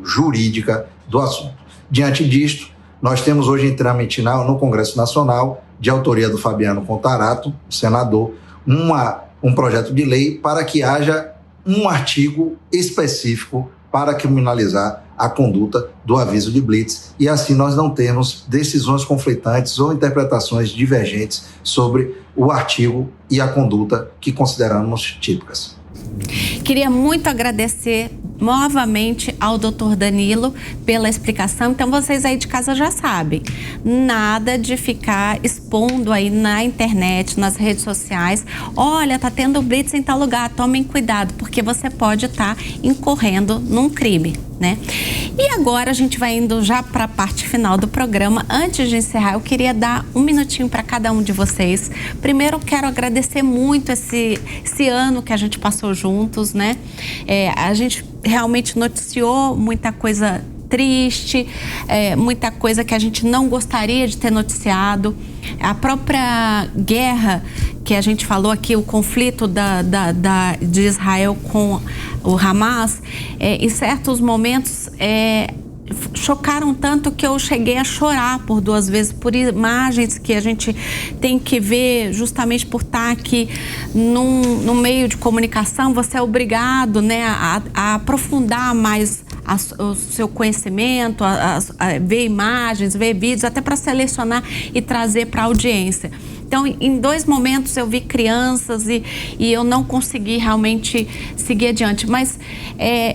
jurídica do assunto. Diante disto, nós temos hoje em trâmite no Congresso Nacional, de autoria do Fabiano Contarato, senador, um projeto de lei para que haja um artigo específico para criminalizar a conduta do aviso de blitz e assim nós não termos decisões conflitantes ou interpretações divergentes sobre o artigo e a conduta que consideramos típicas. Queria muito agradecer novamente ao Dr. Danilo pela explicação. Então vocês aí de casa já sabem, nada de ficar expondo aí na internet, nas redes sociais, olha, tá tendo blitz em tal lugar, tomem cuidado, porque você pode estar incorrendo num crime, né? E agora a gente vai indo já para a parte final do programa. Antes de encerrar, eu queria dar um minutinho para cada um de vocês. Primeiro, eu quero agradecer muito esse ano que a gente passou juntos, né? A gente realmente noticiou muita coisa triste, muita coisa que a gente não gostaria de ter noticiado. A própria guerra que a gente falou aqui, o conflito de Israel com o Hamas, em certos momentos chocaram tanto que eu cheguei a chorar por 2 vezes, por imagens que a gente tem que ver justamente por estar aqui no meio de comunicação. Você é obrigado, né, a aprofundar mais o seu conhecimento, a ver imagens, ver vídeos, até para selecionar e trazer para a audiência. Então, em 2 momentos eu vi crianças e eu não consegui realmente seguir adiante. Mas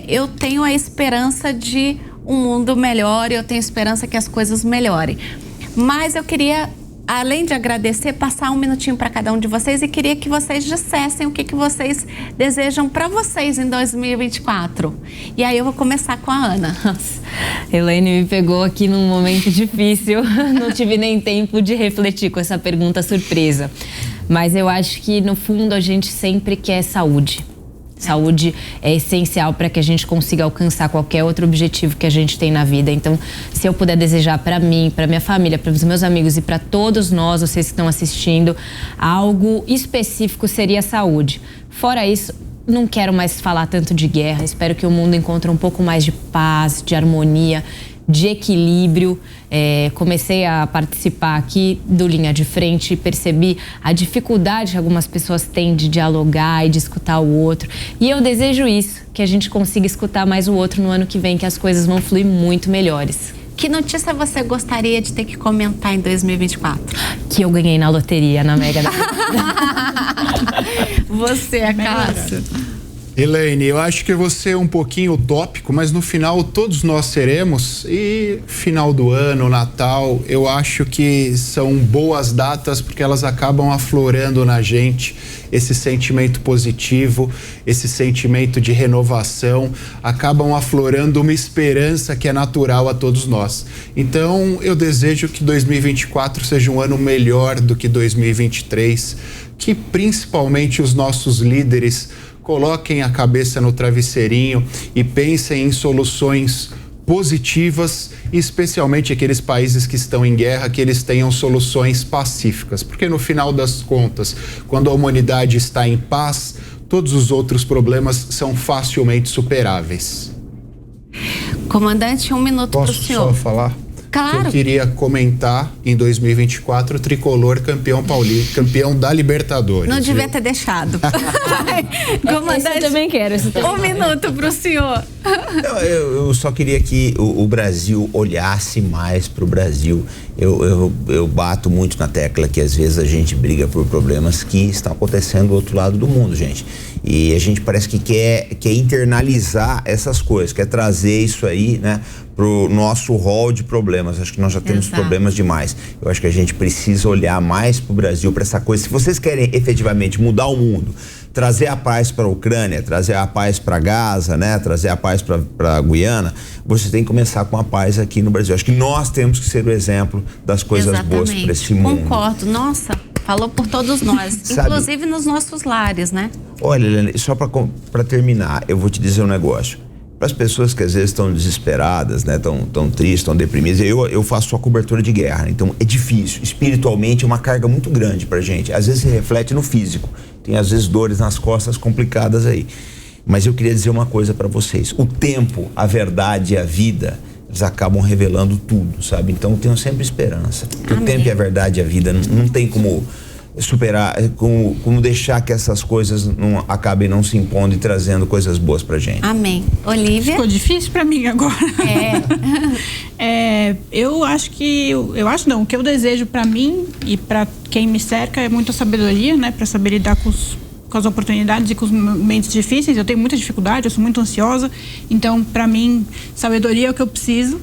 eu tenho a esperança de um mundo melhor, eu tenho esperança que as coisas melhorem. Mas eu queria, além de agradecer, passar um minutinho para cada um de vocês e queria que vocês dissessem o que vocês desejam para vocês em 2024. E aí eu vou começar com a Ana. Elaine me pegou aqui num momento difícil, não tive nem tempo de refletir com essa pergunta surpresa. Mas eu acho que, no fundo, a gente sempre quer saúde. Saúde é essencial para que a gente consiga alcançar qualquer outro objetivo que a gente tem na vida. Então, se eu puder desejar para mim, para minha família, para os meus amigos e para todos nós, vocês que estão assistindo, algo específico seria saúde. Fora isso, não quero mais falar tanto de guerra. Espero que o mundo encontre um pouco mais de paz, de harmonia, de equilíbrio. Comecei a participar aqui do Linha de Frente e percebi a dificuldade que algumas pessoas têm de dialogar e de escutar o outro. E eu desejo isso, que a gente consiga escutar mais o outro no ano que vem, que as coisas vão fluir muito melhores. Que notícia você gostaria de ter que comentar em 2024? Que eu ganhei na loteria, na Mega da Você, Cássio. Elaine, eu acho que eu vou ser um pouquinho utópico, mas no final todos nós seremos. E final do ano, Natal, eu acho que são boas datas porque elas acabam aflorando na gente esse sentimento positivo, esse sentimento de renovação, acabam aflorando uma esperança que é natural a todos nós. Então, eu desejo que 2024 seja um ano melhor do que 2023, que principalmente os nossos líderes coloquem a cabeça no travesseirinho e pensem em soluções positivas, especialmente aqueles países que estão em guerra, que eles tenham soluções pacíficas. Porque no final das contas, quando a humanidade está em paz, todos os outros problemas são facilmente superáveis. Comandante, 1 minuto para o senhor. Posso só falar? Claro. Eu queria comentar em 2024 o tricolor campeão paulista, campeão da Libertadores. Não devia ter deixado. Comandante, eu também quero. 1 minuto para o senhor. Eu só queria que o Brasil olhasse mais para o Brasil. Eu bato muito na tecla que às vezes a gente briga por problemas que estão acontecendo do outro lado do mundo, gente. E a gente parece que quer internalizar essas coisas, quer trazer isso aí, né, pro nosso rol de problemas. Acho que nós já temos problemas demais. Eu acho que a gente precisa olhar mais pro Brasil, para essa coisa. Se vocês querem efetivamente mudar o mundo, trazer a paz para a Ucrânia, trazer a paz para Gaza, né, trazer a paz para Guiana, você tem que começar com a paz aqui no Brasil. Acho que nós temos que ser o exemplo das coisas boas para esse mundo. Concordo. Nossa, falou por todos nós, inclusive nos nossos lares, né? Olha, Helena, só para terminar, eu vou te dizer um negócio. Para as pessoas que às vezes estão desesperadas, né, tão tristes, estão deprimidas, eu faço só cobertura de guerra, né? Então é difícil, espiritualmente é uma carga muito grande pra gente, às vezes se reflete no físico, tem às vezes dores nas costas complicadas aí, mas eu queria dizer uma coisa para vocês: o tempo, a verdade e a vida, eles acabam revelando tudo, sabe? Então eu tenho sempre esperança. O tempo e a verdade e a vida não tem como superar, como deixar que essas coisas não acabem não se impondo e trazendo coisas boas pra gente. Amém. Olívia? Ficou difícil pra mim agora. Eu acho que, o que eu desejo pra mim e pra quem me cerca é muita sabedoria, né? Pra saber lidar com as oportunidades e com os momentos difíceis. Eu tenho muita dificuldade, eu sou muito ansiosa. Então, pra mim, sabedoria é o que eu preciso.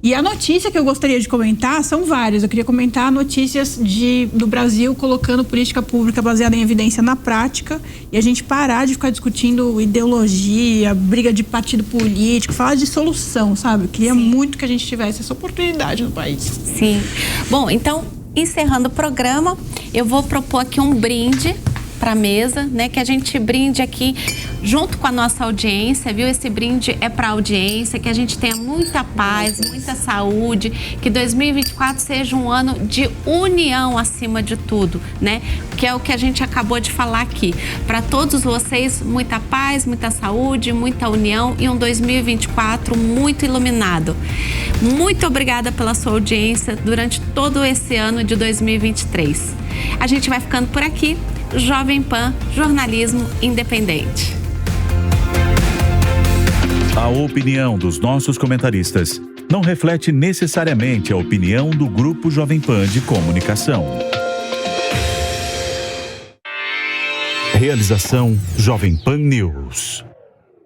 E a notícia que eu gostaria de comentar são várias. Eu queria comentar notícias do Brasil colocando política pública baseada em evidência na prática e a gente parar de ficar discutindo ideologia, briga de partido político, falar de solução, sabe? Eu queria muito que a gente tivesse essa oportunidade no país. Sim. Bom, então, encerrando o programa, eu vou propor aqui um brinde para a mesa, né? Que a gente brinde aqui junto com a nossa audiência, viu? Esse brinde é para a audiência, que a gente tenha muita paz, muita saúde, que 2024 seja um ano de união acima de tudo, né? Que é o que a gente acabou de falar aqui. Para todos vocês, muita paz, muita saúde, muita união e um 2024 muito iluminado. Muito obrigada pela sua audiência durante todo esse ano de 2023. A gente vai ficando por aqui. Jovem Pan, jornalismo independente. A opinião dos nossos comentaristas não reflete necessariamente a opinião do Grupo Jovem Pan de Comunicação. Realização Jovem Pan News.